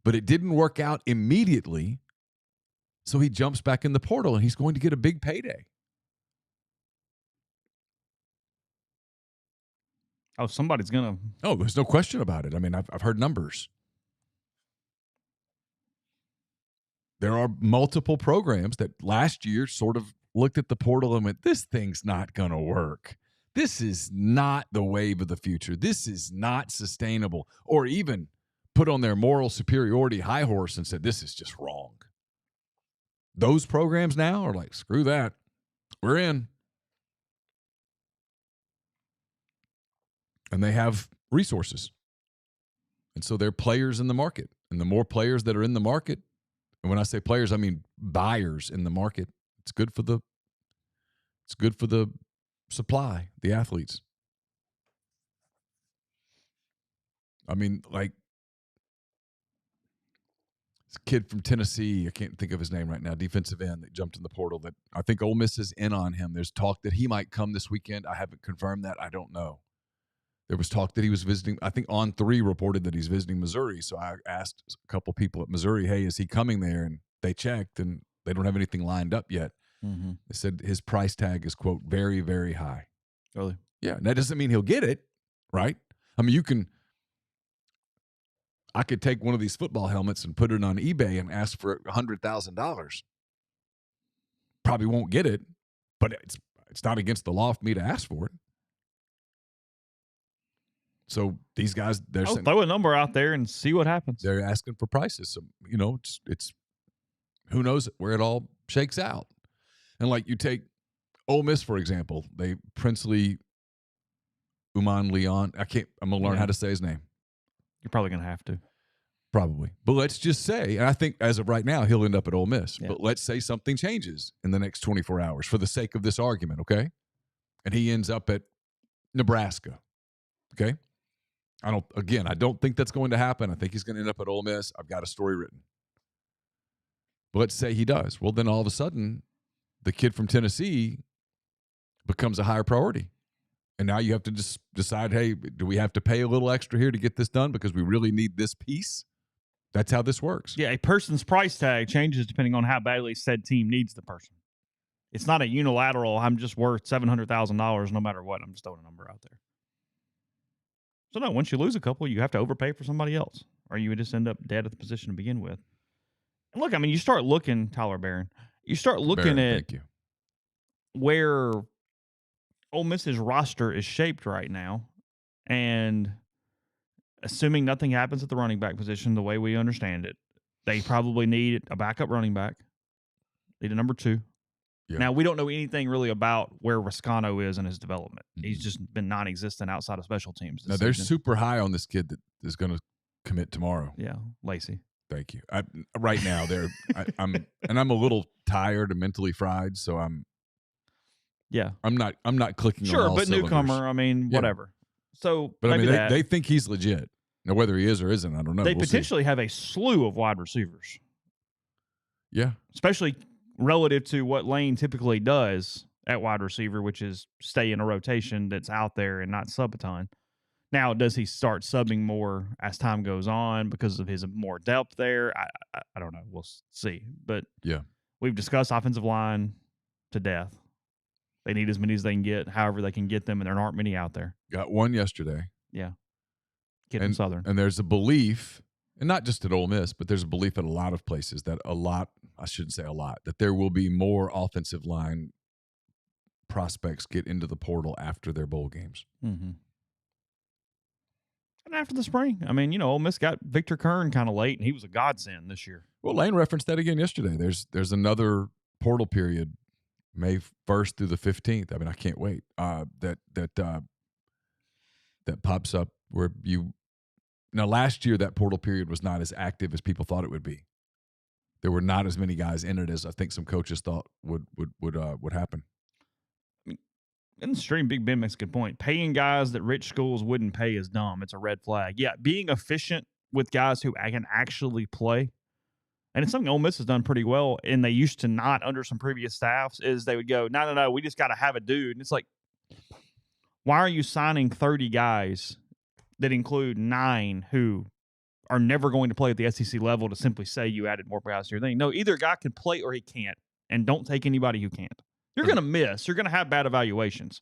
B: but it didn't work out immediately. So he jumps back in the portal and he's going to get a big payday.
A: Oh, somebody's going to.
B: Oh, there's no question about it. I mean, I've heard numbers. There are multiple programs that last year sort of looked at the portal and went, this thing's not going to work. This is not the wave of the future. This is not sustainable. Or even put on their moral superiority high horse and said, this is just wrong. Those programs now are like, screw that. We're in. And they have resources. And so they're players in the market. And the more players that are in the market, and when I say players, I mean buyers in the market, it's good for the supply, the athletes. I mean, like this kid from Tennessee, I can't think of his name right now, defensive end that jumped in the portal that I think Ole Miss is in on him. There's talk that he might come this weekend. I haven't confirmed that. I don't know. There was talk that he was visiting. I think On3 reported that he's visiting Missouri. So I asked a couple people at Missouri, hey, is he coming there? And they checked, and they don't have anything lined up yet. Mm-hmm. They said his price tag is, quote, very, very high.
A: Really?
B: Yeah. And that doesn't mean he'll get it, right? I mean, I could take one of these football helmets and put it on eBay and ask for $100,000. Probably won't get it, but it's not against the law for me to ask for it. So these guys,
A: I'll throw a number out there and see what happens.
B: They're asking for prices. So, it's who knows where it all shakes out. And like you take Ole Miss, for example, Princely Uman Leon. I'm going to learn how to say his name.
A: You're probably going to have to.
B: Probably. But let's just say, and I think as of right now, he'll end up at Ole Miss. Yeah. But let's say something changes in the next 24 hours for the sake of this argument, okay? And he ends up at Nebraska, okay? I don't think that's going to happen. I think he's going to end up at Ole Miss. I've got a story written. But let's say he does. Well, then all of a sudden, the kid from Tennessee becomes a higher priority. And now you have to just decide, hey, do we have to pay a little extra here to get this done because we really need this piece? That's how this works.
A: Yeah, a person's price tag changes depending on how badly said team needs the person. It's not a unilateral, I'm just worth $700,000 no matter what. I'm just throwing a number out there. So no, once you lose a couple, you have to overpay for somebody else, or you would just end up dead at the position to begin with. And look, I mean, you start looking, Tyler Barron, you start looking at where Ole Miss's roster is shaped right now, and assuming nothing happens at the running back position the way we understand it, they probably need a backup running back, need a number 2. Yeah. Now, we don't know anything really about where Rascano is in his development. Mm-hmm. He's just been non-existent outside of special teams.
B: Now, they're super high on this kid that is going to commit tomorrow.
A: Yeah, Lacey.
B: Thank you. Right now, I'm a little tired and mentally fried, so I'm not clicking on all
A: but
B: cylinders.
A: Newcomer, I mean, whatever. So,
B: but I mean, they think he's legit. Now, whether he is or isn't, I don't know.
A: They potentially have a slew of wide receivers.
B: Yeah,
A: especially relative to what Lane typically does at wide receiver, which is stay in a rotation that's out there and not sub a ton. Now, does he start subbing more as time goes on because of his more depth there? I don't know. We'll see. But
B: yeah,
A: we've discussed offensive line to death. They need as many as they can get, however they can get them, and there aren't many out there.
B: Got one yesterday.
A: Yeah. Kid from Southern.
B: And there's a belief, and not just at Ole Miss, but there's a belief at a lot of places that that there will be more offensive line prospects get into the portal after their bowl games.
A: Mm-hmm. And after the spring. I mean, Ole Miss got Victor Kern kind of late, and he was a godsend this year.
B: Well, Lane referenced that again yesterday. There's another portal period, May 1st through the 15th. I mean, I can't wait. That pops up where now last year that portal period was not as active as people thought it would be. There were not as many guys in it as I think some coaches thought would happen.
A: In the stream, Big Ben makes a good point. Paying guys that rich schools wouldn't pay is dumb. It's a red flag. Yeah, being efficient with guys who can actually play, and it's something Ole Miss has done pretty well, and they used to not under some previous staffs, is they would go, no, we just got to have a dude. And it's like, why are you signing 30 guys that include 9 who are never going to play at the SEC level to simply say you added more guys to your thing? No, either a guy can play or he can't, and don't take anybody who can't. You're going to miss. You're going to have bad evaluations.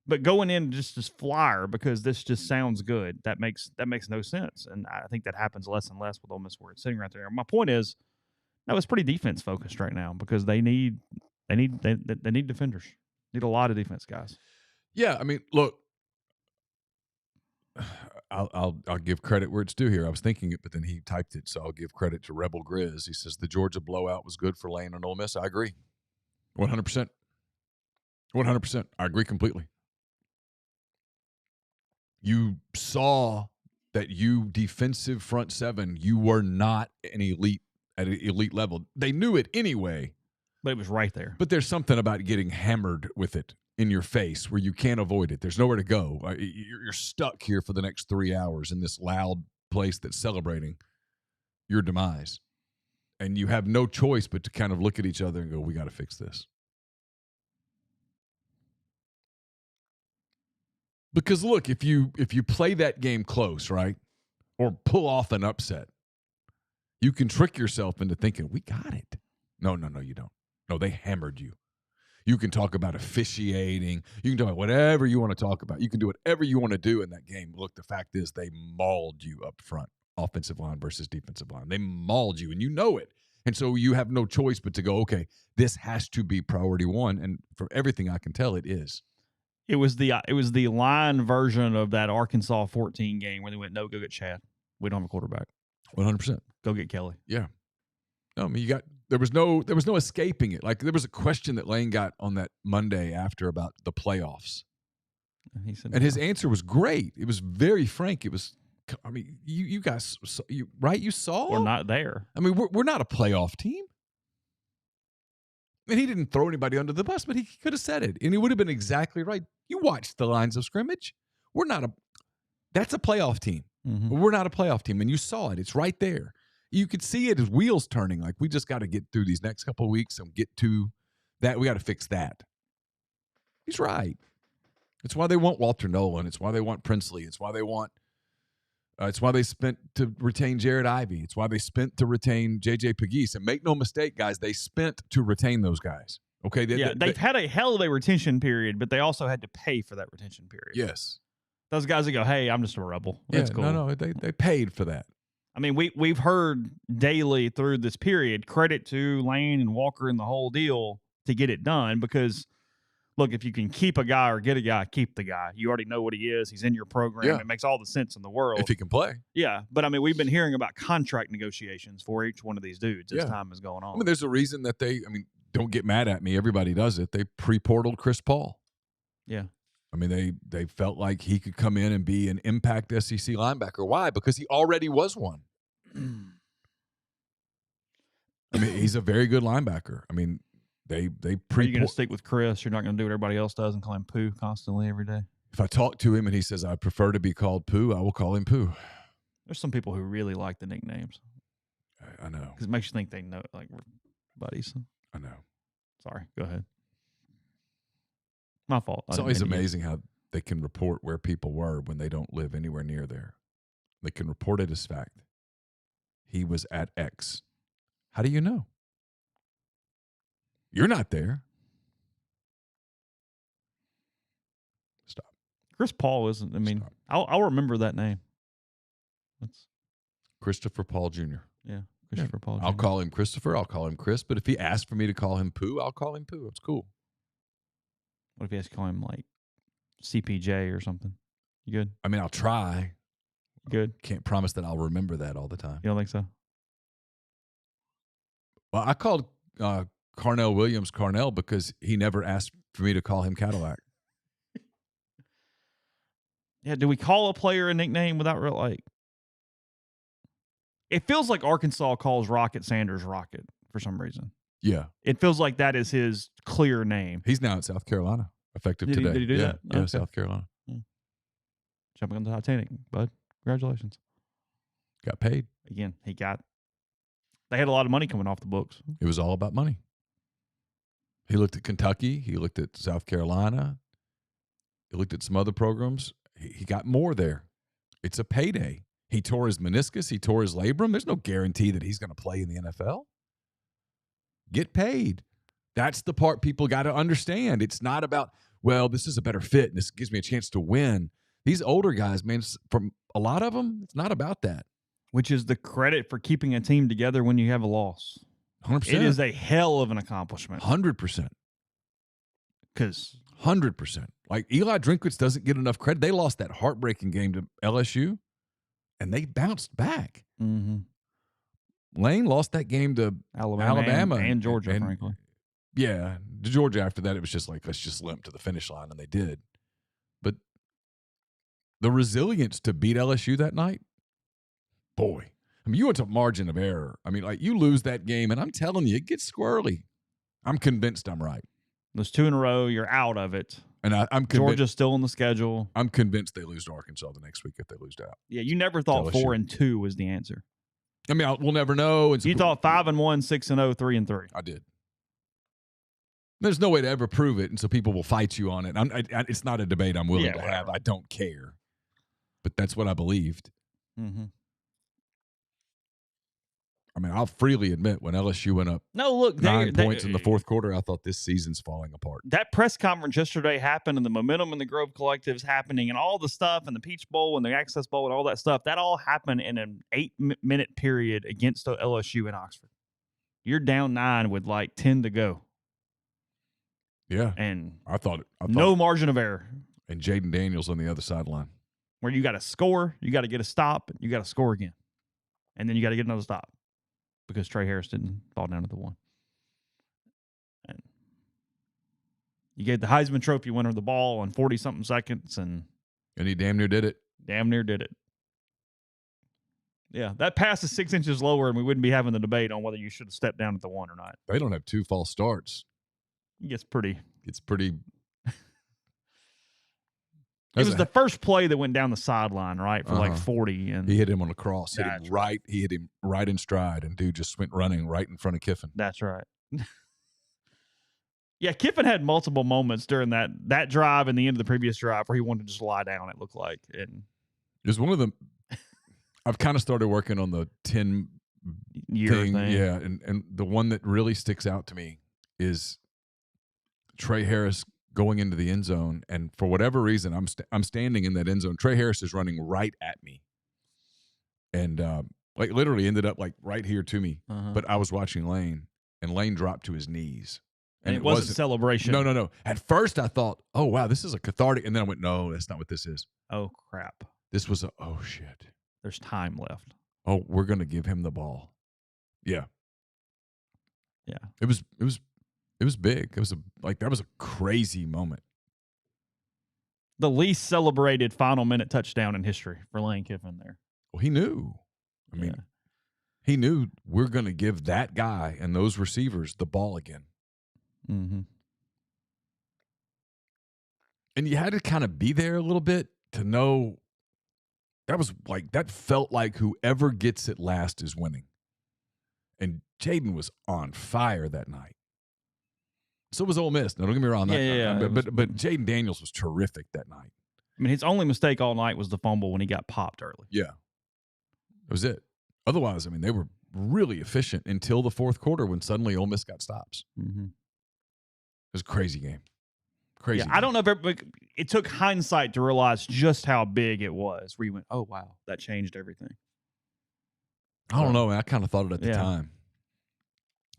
A: But going in just as flyer because this just sounds good, that makes no sense. And I think that happens less and less with Ole Miss where it's sitting right there. My point is, no, it's pretty defense focused right now because they need defenders. Need a lot of defense guys.
B: Yeah, I mean, look, I'll give credit where it's due here. I was thinking it, but then he typed it, so I'll give credit to Rebel Grizz. He says the Georgia blowout was good for Lane and Ole Miss. I agree. 100%. 100%. I agree completely. You saw that defensive front seven, you were not at an elite level. They knew it anyway.
A: But it was right there.
B: But there's something about getting hammered with it in your face where you can't avoid it. There's nowhere to go. You're stuck here for the next 3 hours in this loud place that's celebrating your demise. And you have no choice but to kind of look at each other and go, we got to fix this. Because look, if you play that game close, right, or pull off an upset, you can trick yourself into thinking, we got it. No, you don't. No, they hammered you. You can talk about officiating. You can talk about whatever you want to talk about. You can do whatever you want to do in that game. Look, the fact is they mauled you up front, offensive line versus defensive line. They mauled you, and you know it. And so you have no choice but to go, okay, this has to be priority one. And from everything I can tell, it is.
A: It was the line version of that Arkansas 14 game where they went, no, go get Chad. We don't have a quarterback.
B: 100%.
A: Go get Kelly.
B: Yeah. No, I mean, there was no escaping it. Like there was a question that Lane got on that Monday after about the playoffs.
A: And he said,
B: and his answer was great. It was very frank. It was, I mean, you guys, right? You saw?
A: We're not there.
B: I mean, we're not a playoff team. And he didn't throw anybody under the bus, but he could have said it. And he would have been exactly right. You watched the lines of scrimmage. That's a playoff team.
A: Mm-hmm.
B: We're not a playoff team. And you saw it. It's right there. You could see it as wheels turning. Like, we just got to get through these next couple of weeks and get to that. We got to fix that. He's right. It's why they want Walter Nolan. It's why they want Princely. It's why they spent to retain Jared Ivey. It's why they spent to retain J.J. Pegues. And make no mistake, guys, they spent to retain those guys. Okay?
A: They've had a hell of a retention period, but they also had to pay for that retention period.
B: Yes.
A: Those guys that go, hey, I'm just a rebel. That's cool.
B: No, they paid for that.
A: I mean, we've heard daily through this period, credit to Lane and Walker and the whole deal to get it done because, look, if you can keep a guy or get a guy, keep the guy. You already know what he is. He's in your program.
B: Yeah.
A: It makes all the sense in the world.
B: If he can play.
A: Yeah. But, I mean, we've been hearing about contract negotiations for each one of these dudes as time is going on.
B: I mean, there's a reason that don't get mad at me. Everybody does it. They pre-portaled Chris Paul.
A: Yeah.
B: I mean, they felt like he could come in and be an impact SEC linebacker. Why? Because he already was one. I mean, he's a very good linebacker. I mean, they
A: Are you going to stick with Chris? You're not going to do what everybody else does and call him Pooh constantly every day?
B: If I talk to him and he says, I prefer to be called Pooh, I will call him Pooh.
A: There's some people who really like the nicknames.
B: I know.
A: Because it makes you think they know, like, we're buddies.
B: I know.
A: Sorry. Go ahead. My fault.
B: It's always amazing how they can report where people were when they don't live anywhere near there. They can report it as fact. He was at X. How do you know? You're not there. Stop.
A: Chris Paul isn't. I mean, I'll remember that name. That's
B: Christopher Paul Jr.
A: Yeah, Christopher Paul Jr.
B: I'll call him Christopher. I'll call him Chris. But if he asks for me to call him Pooh, I'll call him Pooh. It's cool.
A: What if he has to call him like CPJ or something? You good?
B: I mean, I'll try.
A: Good.
B: Can't promise that I'll remember that all the time.
A: You don't think so?
B: Well, I called Carnell Williams Carnell because he never asked for me to call him Cadillac.
A: Yeah, do we call a player a nickname without real like? It feels like Arkansas calls Rocket Sanders Rocket for some reason.
B: Yeah.
A: It feels like that is his clear name.
B: He's now at South Carolina, effective today.
A: Did he do that?
B: Yeah,
A: Okay.
B: South Carolina.
A: Jumping on the Titanic, bud. Congratulations.
B: Got paid.
A: Again, they had a lot of money coming off the books.
B: It was all about money. He looked at Kentucky. He looked at South Carolina. He looked at some other programs. He got more there. It's a payday. He tore his meniscus. He tore his labrum. There's no guarantee that he's going to play in the NFL. Get paid. That's the part people got to understand. It's not about, well, this is a better fit and this gives me a chance to win. These older guys, man, from a lot of them, it's not about that.
A: Which is the credit for keeping a team together when you have a loss.
B: 100%.
A: It is a hell of an accomplishment.
B: 100%.
A: Because
B: 100%. Like Eli Drinkwitz doesn't get enough credit. They lost that heartbreaking game to LSU, and they bounced back.
A: Mm-hmm.
B: Lane lost that game to Alabama
A: and Georgia, frankly.
B: Yeah, to Georgia after that, it was just like, let's just limp to the finish line, and they did. But the resilience to beat LSU that night, boy. I mean, you went to margin of error. I mean, like, you lose that game, and I'm telling you, it gets squirrely. I'm convinced I'm right.
A: Those 2 in a row, you're out of it.
B: And I'm convinced
A: Georgia's still on the schedule.
B: I'm convinced they lose to Arkansas the next week if they lose out.
A: Yeah, you never thought 4-2 was the answer.
B: I mean, we'll never know. And
A: you thought 5-1, 6-0, 3-3.
B: I did. There's no way to ever prove it, and so people will fight you on it. It's not a debate I'm willing to have. I don't care. But that's what I believed.
A: Mm-hmm.
B: I mean, I'll freely admit when LSU went up 9 points in the fourth quarter, I thought this season's falling apart.
A: That press conference yesterday happened, and the momentum in the Grove Collective is happening, and all the stuff, and the Peach Bowl and the Access Bowl and all that stuff, that all happened in an 8-minute period against LSU in Oxford. You're down 9 with like 10 to go.
B: Yeah.
A: And
B: I thought
A: no margin of error.
B: And Jaden Daniels on the other sideline.
A: Where you got to score, you got to get a stop, you got to score again. And then you got to get another stop. Because Trey Harris didn't fall down to the 1. And you gave the Heisman Trophy winner the ball in 40-something seconds. And
B: he damn near did it.
A: Damn near did it. Yeah, that pass is 6 inches lower, and we wouldn't be having the debate on whether you should have stepped down at the 1 or not.
B: They don't have 2 false starts.
A: It gets pretty.
B: It
A: was the first play that went down the sideline, right, for like 40. And
B: he hit him on a cross. He hit him right in stride, and dude just went running right in front of Kiffin.
A: That's right. Yeah, Kiffin had multiple moments during that drive and the end of the previous drive where he wanted to just lie down, it looked like. And
B: it was one of them. I've kind of started working on the 10-year thing. Yeah, and the one that really sticks out to me is Trey Harris going into the end zone, and for whatever reason, I'm standing in that end zone. Trey Harris is running right at me, and like literally ended up like right here to me. But I was watching Lane, and Lane dropped to his knees,
A: and it wasn't celebration.
B: No. At first, I thought, oh wow, this is a cathartic, and then I went, no, that's not what this is.
A: Oh crap!
B: This was oh shit.
A: There's time left.
B: Oh, we're gonna give him the ball. Yeah. It was big. It was that was a crazy moment.
A: The least celebrated final minute touchdown in history for Lane Kiffin there.
B: Well, he knew. I mean, he knew we're going to give that guy and those receivers the ball again.
A: Mm-hmm.
B: And you had to kind of be there a little bit to know that felt like whoever gets it last is winning. And Jaden was on fire that night. So was Ole Miss. No, don't get me wrong. But Jaden Daniels was terrific that night.
A: I mean, his only mistake all night was the fumble when he got popped early.
B: Yeah. That was it. Otherwise, I mean, they were really efficient until the fourth quarter when suddenly Ole Miss got stops.
A: Mm-hmm.
B: It was a crazy game. Crazy.
A: Yeah, I don't know if it took hindsight to realize just how big it was, where you went, oh, wow, that changed everything.
B: I don't know, man. I kind of thought it at the time.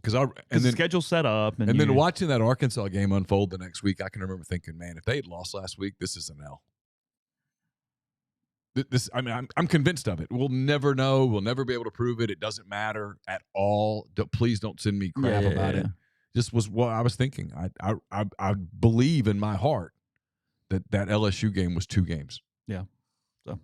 B: Because
A: the schedule set up.
B: And then watching that Arkansas game unfold the next week, I can remember thinking, man, if they had lost last week, this is an L. I'm convinced of it. We'll never know. We'll never be able to prove it. It doesn't matter at all. Please don't send me crap about it. Just was what I was thinking. I believe in my heart that LSU game was 2 games.
A: Yeah. So,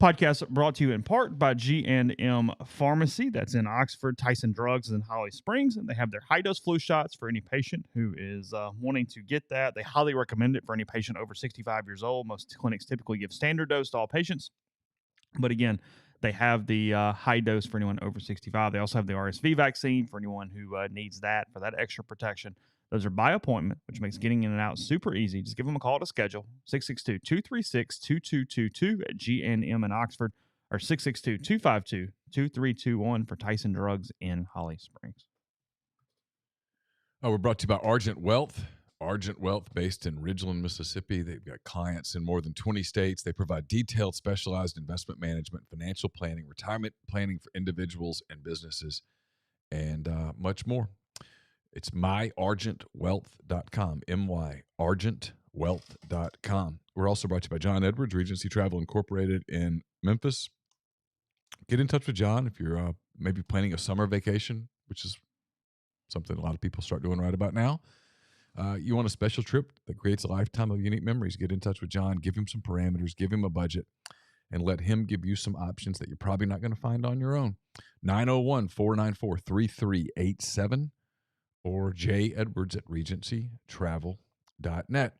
A: podcast brought to you in part by G&M Pharmacy. That's in Oxford. Tyson Drugs is in Holly Springs, and they have their high-dose flu shots for any patient who is wanting to get that. They highly recommend it for any patient over 65 years old. Most clinics typically give standard dose to all patients. But again, they have the high dose for anyone over 65. They also have the RSV vaccine for anyone who needs that for that extra protection. Those are by appointment, which makes getting in and out super easy. Just give them a call to schedule, 662-236-2222 at G&M in Oxford, or 662-252-2321 for Tyson Drugs in Holly Springs.
B: We're brought to you by Argent Wealth. Argent Wealth, based in Ridgeland, Mississippi. They've got clients in more than 20 states. They provide detailed, specialized investment management, financial planning, retirement planning for individuals and businesses, and much more. It's myargentwealth.com, myargentwealth.com. We're also brought to you by John Edwards, Regency Travel Incorporated in Memphis. Get in touch with John if you're maybe planning a summer vacation, which is something a lot of people start doing right about now. You want a special trip that creates a lifetime of unique memories, get in touch with John, give him some parameters, give him a budget, and let him give you some options that you're probably not going to find on your own. 901-494-3387 or jedwards@regencytravel.net.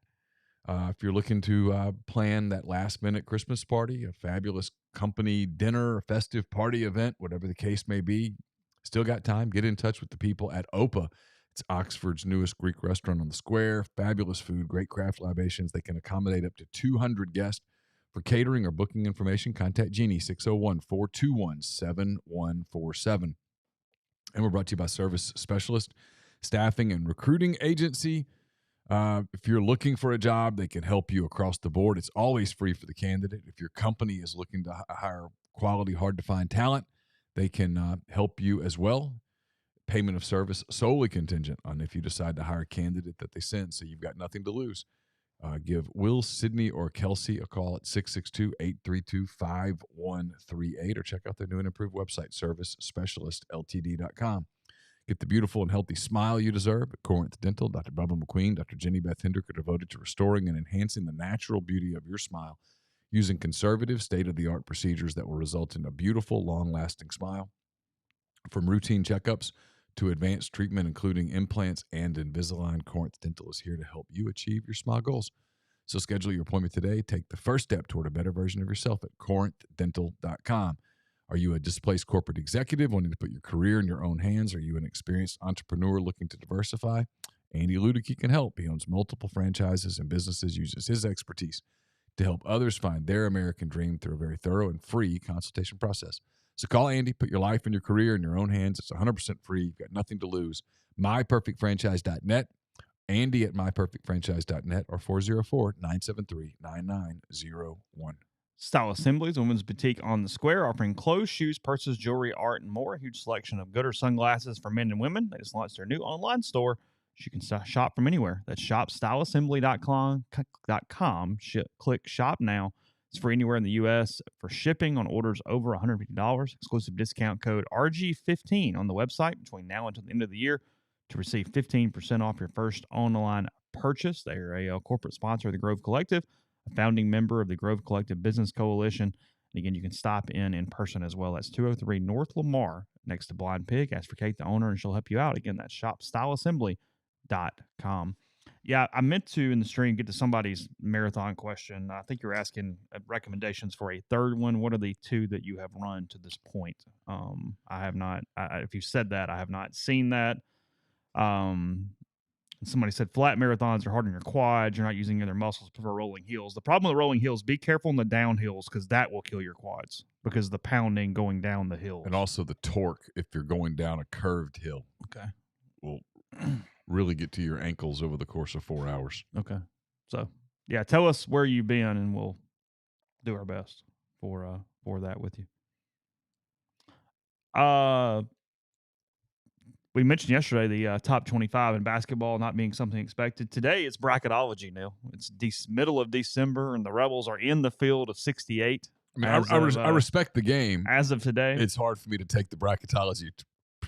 B: If you're looking to plan that last-minute Christmas party, a fabulous company dinner, a festive party event, whatever the case may be, still got time, get in touch with the people at OPA. It's Oxford's newest Greek restaurant on the square. Fabulous food, great craft libations. They can accommodate up to 200 guests. For catering or booking information, contact Jeannie, 601-421-7147. And we're brought to you by Service Specialist Staffing and Recruiting Agency. If you're looking for a job, they can help you across the board. It's always free for the candidate. If your company is looking to hire quality, hard-to-find talent, they can help you as well. Payment of service solely contingent on if you decide to hire a candidate that they send, so you've got nothing to lose. Give Will, Sydney, or Kelsey a call at 662-832-5138 or check out their new and improved website, servicespecialistltd.com. Get the beautiful and healthy smile you deserve at Corinth Dental. Dr. Bubba McQueen, Dr. Jenny Beth Hendrick are devoted to restoring and enhancing the natural beauty of your smile using conservative, state-of-the-art procedures that will result in a beautiful, long-lasting smile. From routine checkups to advanced treatment, including implants and Invisalign, Corinth Dental is here to help you achieve your smile goals. So schedule your appointment today. Take the first step toward a better version of yourself at corinthdental.com. Are you a displaced corporate executive wanting to put your career in your own hands? Are you an experienced entrepreneur looking to diversify? Andy Ludicky can help. He owns multiple franchises and businesses, uses his expertise to help others find their American dream through a very thorough and free consultation process. So call Andy, put your life and your career in your own hands. It's 100% free. You've got nothing to lose. MyPerfectFranchise.net, Andy at MyPerfectFranchise.net, or 404-973-9901.
A: Style Assemblies, women's boutique on the square, offering clothes, shoes, purses, jewelry, art, and more. A huge selection of Gooder sunglasses for men and women. They just launched their new online store. You can shop from anywhere. That's shopstyleassembly.com. Click shop now. It's for anywhere in the U.S. For shipping on orders over $150. Exclusive discount code RG15 on the website between now until the end of the year to receive 15% off your first online purchase. They are a corporate sponsor of the Grove Collective, a founding member of the Grove Collective Business Coalition. And again, you can stop in person as well. That's 203 North Lamar next to Blind Pig. Ask for Kate, the owner, and she'll help you out. Again, that's shopstyleassembly.com. Yeah, I meant to in the stream get to somebody's marathon question. I think you're asking recommendations for a third one. What are the 2 that you have run to this point? I have not. If you said that, I have not seen that. Somebody said flat marathons are hard on your quads. You're not using other muscles. Prefer rolling hills. The problem with rolling hills, be careful in the downhills because that will kill your quads because of the pounding going down the hills.
B: And also the torque if you're going down a curved hill.
A: Okay.
B: Will really get to your ankles over the course of 4 hours.
A: Okay. So, yeah, tell us where you've been and we'll do our best for that with you. We mentioned yesterday the top 25 in basketball not being something expected. Today it's bracketology, Neal. It's middle of December, and the Rebels are in the field of 68.
B: I mean, I respect the game.
A: As of today.
B: It's hard for me to take the bracketology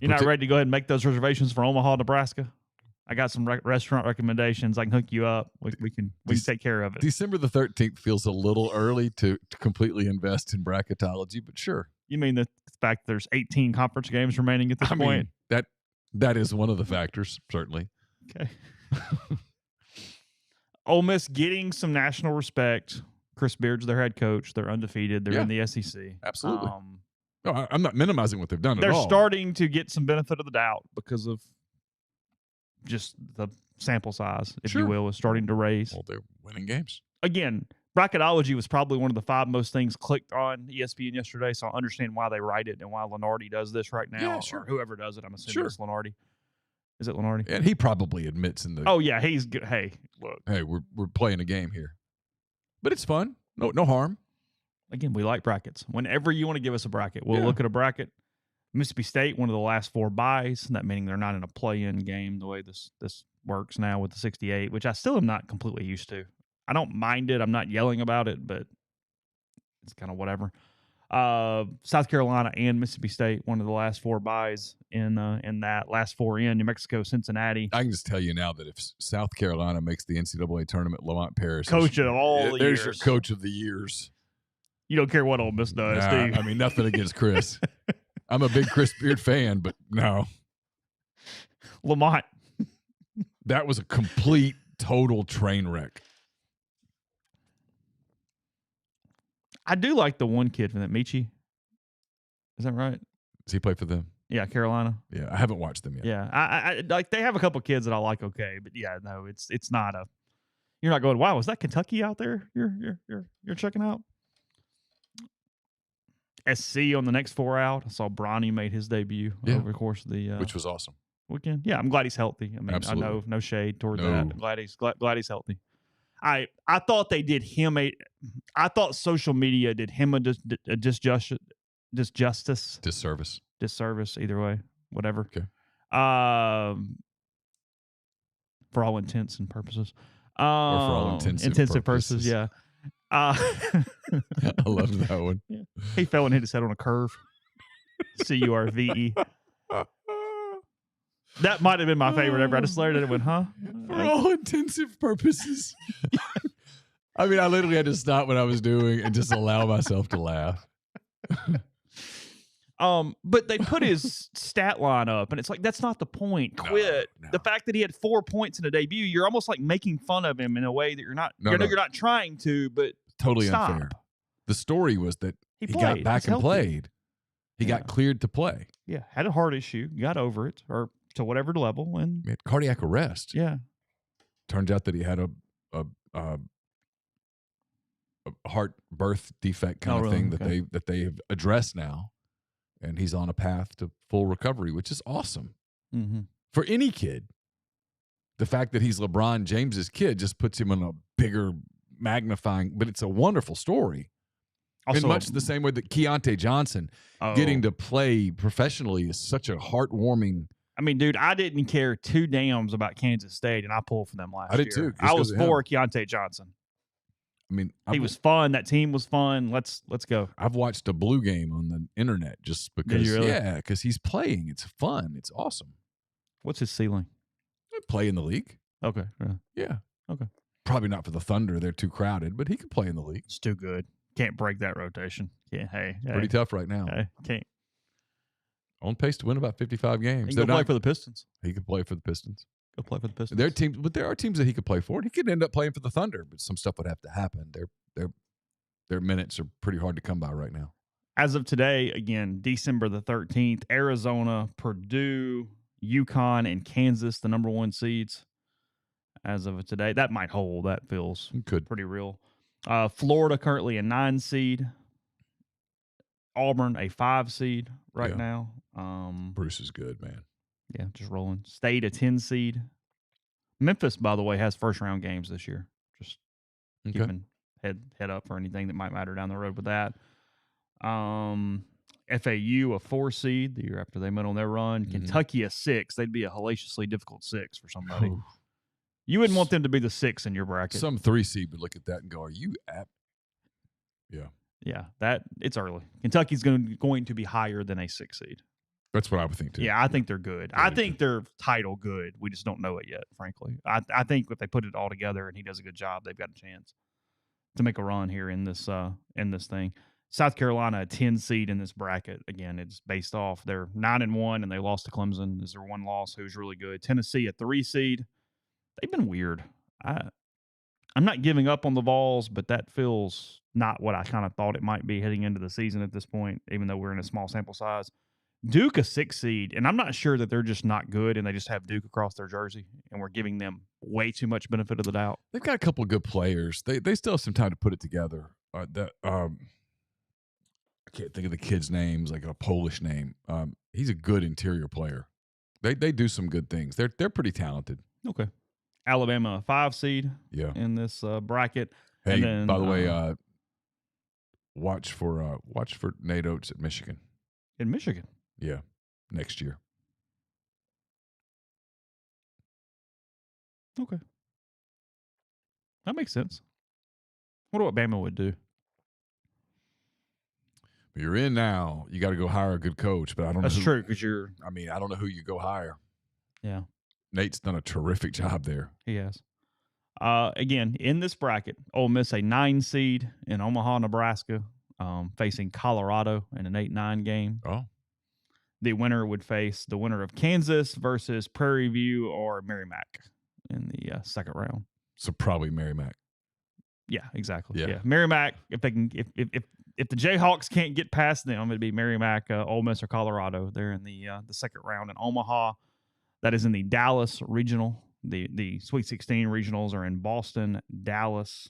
A: You're not ready to go ahead and make those reservations for Omaha, Nebraska? I got some restaurant recommendations. I can hook you up. We can take care of it.
B: December the 13th feels a little early to completely invest in bracketology, but sure.
A: You mean the fact there's 18 conference games remaining at this point?
B: Mean, that is one of the factors, certainly.
A: Okay. Ole Miss getting some national respect. Chris Beard's their head coach. They're undefeated. They're in the SEC.
B: Absolutely. No, I'm not minimizing what they've done at all.
A: They're starting to get some benefit of the doubt because of just the sample size, if you will, is starting to raise.
B: Well, they're winning games.
A: Again, bracketology was probably one of the 5 most things clicked on ESPN yesterday, so I understand why they write it and why Lenardi does this right now.
B: Yeah, sure.
A: Or whoever does it. I'm assuming it's Lenardi. Is it Lenardi?
B: And he probably admits in the...
A: Oh, yeah, he's good. Hey, look.
B: Hey, we're playing a game here. But it's fun. No harm.
A: Again, we like brackets. Whenever you want to give us a bracket, we'll look at a bracket. Mississippi State, one of the last 4 byes, that meaning they're not in a play-in game the way this works now with the 68, which I still am not completely used to. I don't mind it. I'm not yelling about it, but it's kind of whatever. South Carolina and Mississippi State, one of the last 4 byes in that last 4 in New Mexico, Cincinnati.
B: I can just tell you now that if South Carolina makes the NCAA tournament, Lamont Paris
A: coach of all the years.
B: There's your coach of the years.
A: You don't care what Ole Miss does, do you?
B: I mean, nothing against Chris. I'm a big Chris Beard fan, but no.
A: Lamont.
B: That was a complete, total train wreck.
A: I do like the one kid from that, Michi. Is that right?
B: Does he play for them?
A: Yeah, Carolina.
B: Yeah, I haven't watched them yet.
A: Yeah, I like. They have a couple kids that I like. Okay, but yeah, no, it's not a. You're not going. Wow, is that Kentucky out there? You're checking out. SC on the next 4 out. I saw Bronny made his debut over the course of the
B: which was awesome
A: weekend. Yeah, I'm glad he's healthy. I mean,
B: absolutely.
A: I know no shade toward that. I'm glad he's healthy. I thought they did him I thought social media did him a disservice. Disservice, either way, whatever.
B: Okay.
A: For all intents and purposes.
B: Or for all intensive
A: purposes, yeah.
B: I love that one.
A: Yeah. He fell and hit his head on a curve. CURVE. That might have been my favorite ever. I just stared at it and went, huh?
B: For all intensive purposes. I mean, I literally had to stop what I was doing and just allow myself to laugh.
A: But they put his stat line up, and it's like, that's not the point. Quit. No. The fact that he had 4 points in a debut, you're almost like making fun of him in a way that you're not. You're not trying to, but
B: totally
A: stop.
B: Unfair. The story was that he got back and played. He got cleared to play.
A: Yeah, had a heart issue, got over it, or to whatever level, and
B: he had cardiac arrest.
A: Yeah.
B: Turns out that he had a heart birth defect kind of thing that they have addressed now, and he's on a path to full recovery, which is awesome for any kid. The fact that he's LeBron James's kid just puts him in a bigger magnifying, but it's a wonderful story. Also, in much the same way that Keontae Johnson getting to play professionally is such a heartwarming.
A: I mean, dude, I didn't care 2 dams about Kansas State, and I pulled for them last year.
B: I did too.
A: I was for Keontae Johnson.
B: I mean,
A: he was fun. That team was fun. Let's go.
B: I've watched a Blue game on the internet just because.
A: Really?
B: Yeah, because he's playing. It's fun. It's awesome.
A: What's his ceiling?
B: Play in the league.
A: Okay.
B: Yeah.
A: Okay.
B: Probably not for the Thunder. They're too crowded, but he could play in the league.
A: It's too good. Can't break that rotation. Yeah. Hey.
B: Pretty tough right now.
A: Hey, can't.
B: On pace to win about 55 games.
A: He can play for the Pistons.
B: He could play for the Pistons.
A: Go play for the Pistons.
B: There are teams that he could play for. And he could end up playing for the Thunder, but some stuff would have to happen. Their minutes are pretty hard to come by right now.
A: As of today, again, December the 13th, Arizona, Purdue, UConn, and Kansas, the number 1 seeds. As of today, that might hold. That feels pretty real. Florida currently a 9 seed. Auburn a 5 seed right now.
B: Bruce is good, man.
A: Yeah, just rolling. State a 10 seed. Memphis, by the way, has first-round games this year. Just keeping head up for anything that might matter down the road with that. FAU a 4 seed the year after they went on their run. Kentucky a 6. They'd be a hellaciously difficult 6 for somebody. Oh. You wouldn't want them to be the 6 in your bracket.
B: Some 3 seed would look at that and go, "Are you at?" Yeah.
A: Yeah, that it's early. Kentucky's going to be higher than a 6 seed.
B: That's what I would think too.
A: Yeah, I think they're good. I think they're title good. We just don't know it yet, frankly. I think if they put it all together and he does a good job, they've got a chance to make a run here in this thing. South Carolina, a 10 seed in this bracket. Again, it's based off they're 9-1 and they lost to Clemson. Is their one loss? Who's really good? Tennessee, a 3 seed. They've been weird. I'm not giving up on the Vols, but that feels not what I kind of thought it might be heading into the season at this point, even though we're in a small sample size. Duke, a 6 seed, and I'm not sure that they're just not good and they just have Duke across their jersey and we're giving them way too much benefit of the doubt.
B: They've got a couple of good players. They still have some time to put it together. I can't think of the kid's names, like a Polish name. He's a good interior player. They do some good things. They're pretty talented.
A: Okay. Alabama, a 5 seed in this bracket.
B: Hey,
A: and then,
B: by the way, watch for Nate Oates at Michigan.
A: In Michigan?
B: Yeah, next year.
A: Okay. That makes sense. I wonder what Bama would do.
B: You're in now. You got to go hire a good coach, but I don't know.
A: That's true because you're.
B: I mean, I don't know who you go hire.
A: Yeah.
B: Nate's done a terrific job there.
A: He has. Again, in this bracket, Ole Miss, a 9 seed in Omaha, Nebraska, facing Colorado in an 8-9 game.
B: Oh.
A: The winner would face the winner of Kansas versus Prairie View or Merrimack in the second round.
B: So probably Merrimack.
A: Yeah, exactly.
B: Yeah.
A: Merrimack, if the Jayhawks can't get past them, it'd be Merrimack, Ole Miss, or Colorado. They're in the second round in Omaha. That is in the Dallas regional. The Sweet 16 regionals are in Boston, Dallas,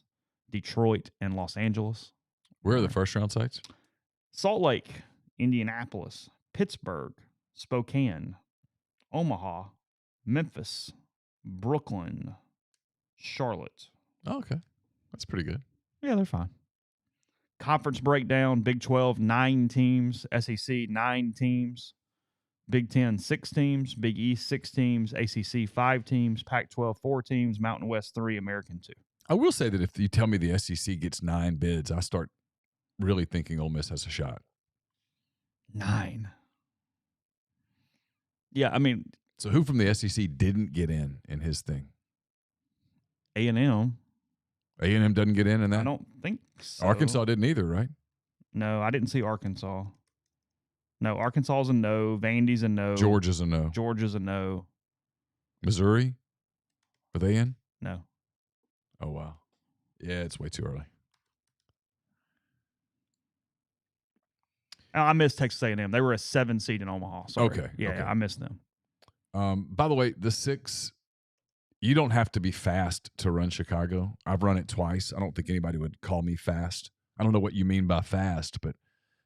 A: Detroit, and Los Angeles.
B: Where are the first round sites?
A: Salt Lake, Indianapolis, Pittsburgh, Spokane, Omaha, Memphis, Brooklyn, Charlotte.
B: Oh, okay. That's pretty good.
A: Yeah, they're fine. Conference breakdown, Big 12, 9 teams. SEC, 9 teams. Big 10, 6 teams. Big East, 6 teams. ACC, 5 teams. Pac-12, 4 teams. Mountain West, 3. American, 2.
B: I will say that if you tell me the SEC gets 9 bids, I start really thinking Ole Miss has a shot.
A: 9. Yeah, I mean.
B: So who from the SEC didn't get in his thing?
A: A&M.
B: A&M doesn't get in that?
A: I don't think so.
B: Arkansas didn't either, right?
A: No, I didn't see Arkansas. No, Arkansas is a no. Vandy's a no.
B: Georgia's a no.
A: Georgia's a no.
B: Missouri? Are they in?
A: No.
B: Oh, wow. Yeah, it's way too early.
A: I missed Texas A&M. They were a 7 seed in Omaha. Sorry.
B: Okay.
A: Yeah,
B: okay.
A: I missed them.
B: By the way, the 6, you don't have to be fast to run Chicago. I've run it twice. I don't think anybody would call me fast. I don't know what you mean by fast, but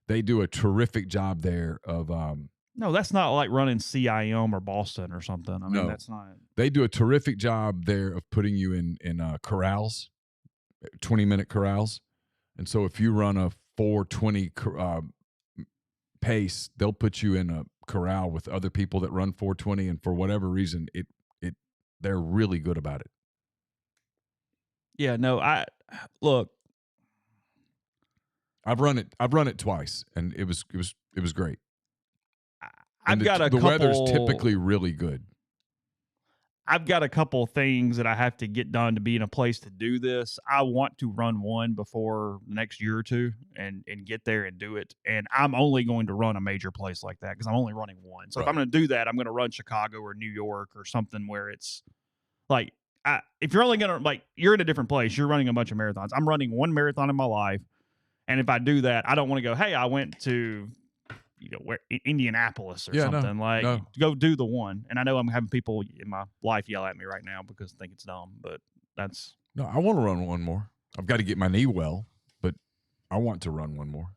B: they do a terrific job there of
A: no, that's not like running CIM or Boston or something. I mean, that's not.
B: They do a terrific job there of putting you in corrals, 20-minute corrals. And so if you run a 4:20 pace, they'll put you in a corral with other people that run 4:20, and for whatever reason, they're really good about it.
A: Yeah, no, look.
B: I've run it twice, and it was great.
A: The
B: weather's typically really good.
A: I've got a couple things that I have to get done to be in a place to do this. I want to run one before the next year or two and get there and do it. And I'm only going to run a major place like that because I'm only running one. So if I'm going to do that, I'm going to run Chicago or New York or something where it's like, if you're only going to, you're in a different place, you're running a bunch of marathons. I'm running one marathon in my life. And if I do that, I don't want to go, hey, I went to Indianapolis or something. Go do the one. And I know I'm having people in my life yell at me right now because they think it's dumb, but that's.
B: No, I want to run one more. I've got to get my knee well, but I want to run one more.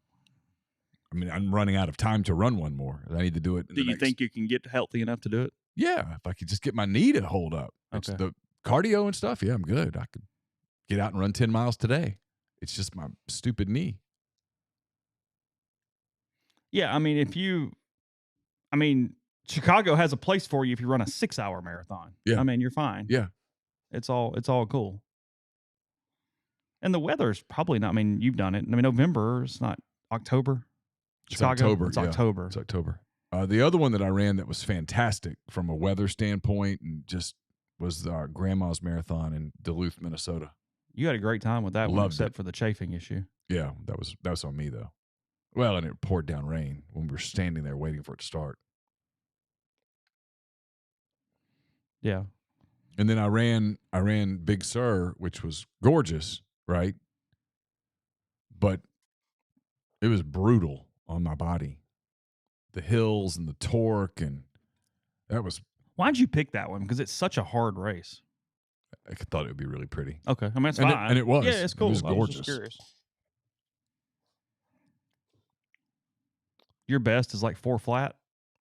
B: I mean, I'm running out of time to run one more. I need to do it.
A: Do you think you can get healthy enough to do it?
B: Yeah. If I could just get my knee to hold up.
A: Okay.
B: The cardio and stuff. Yeah, I'm good. I could get out and run 10 miles today. It's just my stupid knee.
A: Yeah, I mean, Chicago has a place for you if you run a 6-hour marathon.
B: Yeah.
A: I mean, you're fine.
B: Yeah.
A: It's all cool. And the weather's probably not, I mean, you've done it. I mean, November, it's not October. Chicago,
B: October.
A: It's October.
B: It's October. The other one that I ran that was fantastic from a weather standpoint and just was our Grandma's Marathon in Duluth, Minnesota.
A: You had a great time with that one,
B: Loved
A: except
B: it.
A: for the chafing issue.
B: Yeah, that was on me though. Well, and it poured down rain when we were standing there waiting for it to start.
A: Yeah.
B: And then I ran Big Sur, which was gorgeous, right? But it was brutal on my body. The hills and the torque, and that was.
A: Why'd you pick that one? Because it's such a hard race.
B: I thought it would be really pretty.
A: Okay, I mean it's
B: and
A: fine.
B: It was.
A: Yeah, it's cool.
B: It was
A: I was
B: gorgeous.
A: just curious. Your best is like 4 flat?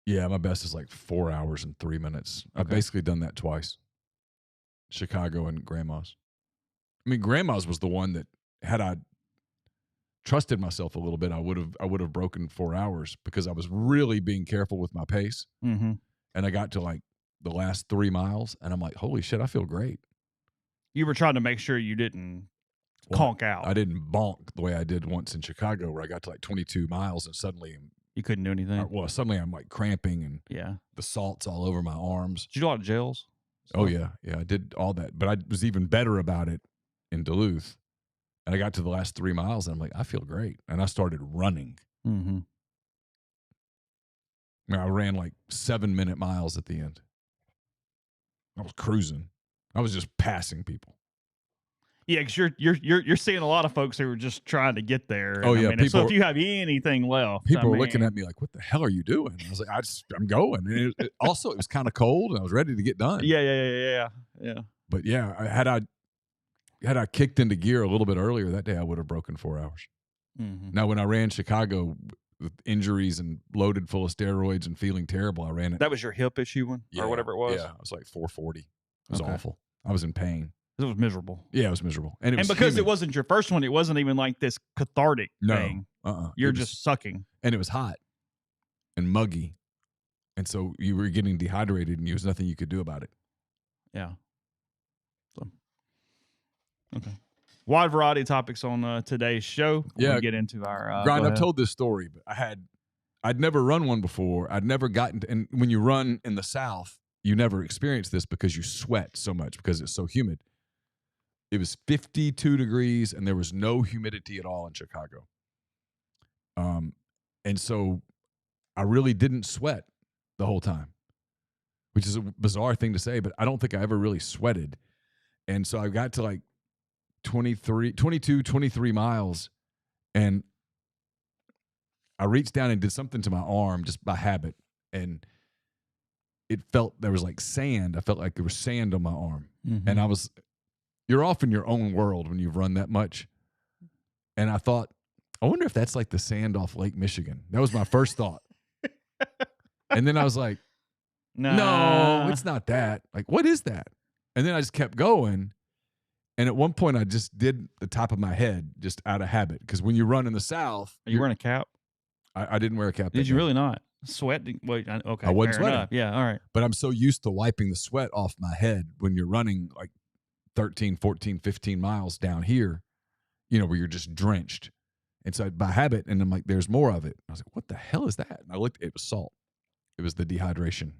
B: Yeah, my best is like 4 hours and 3 minutes. Okay. I've basically done that twice. Chicago and Grandma's. I mean, Grandma's was the one that had I trusted myself a little bit, I would have broken 4 hours because I was really being careful with my pace.
A: Mm-hmm.
B: And I got to like the last 3 miles, and I'm like, holy shit, I feel great.
A: You were trying to make sure you didn't conk out.
B: I didn't bonk the way I did once in Chicago, where I got to like 22 miles and suddenly
A: you couldn't do anything.
B: Suddenly I'm like cramping and
A: yeah,
B: the salt's all over my arms.
A: Did you do a lot of gels?
B: Oh yeah, I did all that, but I was even better about it in Duluth. And I got to the last 3 miles, and I'm like, I feel great, and I started running.
A: Mm-hmm.
B: I ran like 7-minute miles at the end. I was cruising. I was just passing people.
A: Yeah, because you're seeing a lot of folks who are just trying to get there.
B: Oh yeah,
A: so if you have anything left,
B: people were looking at me like, "What the hell are you doing?" I was like, "I'm going." And it was kind of cold, and I was ready to get done.
A: Yeah.
B: But yeah, had I kicked into gear a little bit earlier that day, I would have broken 4 hours.
A: Mm-hmm.
B: Now, when I ran Chicago with injuries and loaded full of steroids and feeling terrible, I ran it.
A: That was your hip issue one, or whatever it was.
B: Yeah, it was like 440. It was awful. I was in pain.
A: It was miserable.
B: Yeah, it was miserable. And because
A: humid. It wasn't your first one, it wasn't even like this cathartic thing. You're just sucking.
B: And it was hot and muggy. And so you were getting dehydrated, and there was nothing you could do about it.
A: Yeah. So, okay. Wide variety of topics on today's show. We'll get into our
B: Brian, I've told this story, but I'd never run one before. I'd never gotten to, and when you run in the South, you never experience this because you sweat so much because it's so humid. It was 52 degrees, and there was no humidity at all in Chicago. And so I really didn't sweat the whole time, which is a bizarre thing to say, but I don't think I ever really sweated. And so I got to like 23 miles, and I reached down and did something to my arm just by habit, and it felt there was like sand. I felt like there was sand on my arm, and you're off in your own world when you've run that much. And I thought, I wonder if that's like the sand off Lake Michigan. That was my first thought. And then I was like, no, it's not that. Like, what is that? And then I just kept going. And at one point I just did the top of my head just out of habit. Because when you run in the South.
A: Are you wearing a cap?
B: I didn't wear a cap.
A: Did you really not? Sweating? Wait, okay.
B: I wasn't sweating.
A: Enough. Yeah, all right.
B: But I'm so used to wiping the sweat off my head when you're running like 13, 14, 15 miles down here, where you're just drenched. And so by habit, and I'm like, there's more of it. I was like, what the hell is that? And I looked, it was salt. It was the dehydration.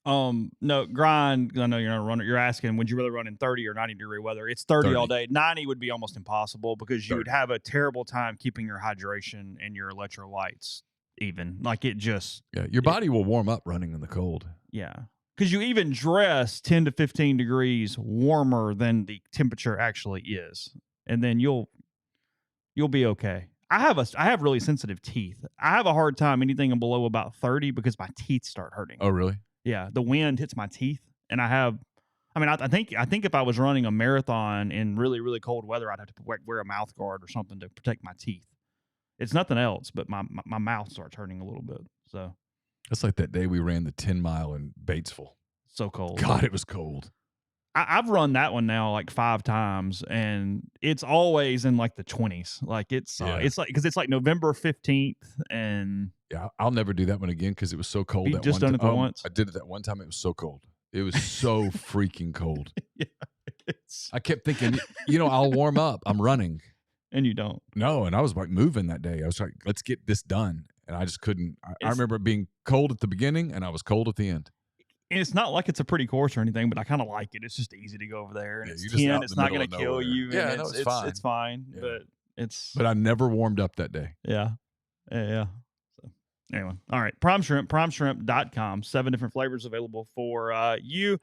A: No, grind. I know you're not a runner. You're asking, would you rather run in 30 or 90-degree weather? It's 30 all day. 90 would be almost impossible because you would have a terrible time keeping your hydration and your electrolytes even. Like it just.
B: Yeah, your body will warm up running in the cold.
A: Yeah. Because you even dress 10 to 15 degrees warmer than the temperature actually is. And then you'll be okay. I have really sensitive teeth. I have a hard time anything below about 30 because my teeth start hurting.
B: Oh, really?
A: Yeah, the wind hits my teeth, and I think if I was running a marathon in really, really cold weather, I'd have to wear a mouth guard or something to protect my teeth. It's nothing else, but my mouth starts hurting a little bit. So
B: it's like that day we ran the 10-mile in Batesville.
A: So cold.
B: God, it was cold.
A: I've run that one now like 5 times, and it's always in like the 20s. Like it's like because it's like November 15th, and
B: yeah, I'll never do that one again because it was so cold.
A: You just done it once.
B: I did it that one time. It was so cold. It was so freaking cold.
A: Yeah,
B: I kept thinking, I'll warm up. I'm running,
A: and you don't.
B: No, and I was like moving that day. I was like, let's get this done, and I just couldn't. I
A: It's-
B: remember it being cold at the beginning, and I was cold at the end.
A: And it's not like it's a pretty course or anything, but I kind of like it. It's just easy to go over there, and
B: Yeah,
A: it's
B: you're just out
A: 10.
B: in
A: It's
B: the
A: not
B: middle
A: going to
B: of
A: kill
B: nowhere.
A: you.
B: Yeah,
A: and
B: no,
A: it's
B: it's fine.
A: It's fine,
B: Yeah.
A: but it's.
B: But I never warmed up that day.
A: Yeah. Yeah. So anyway, all right. Prime Shrimp, primeshrimp.com. 7 different flavors available for you.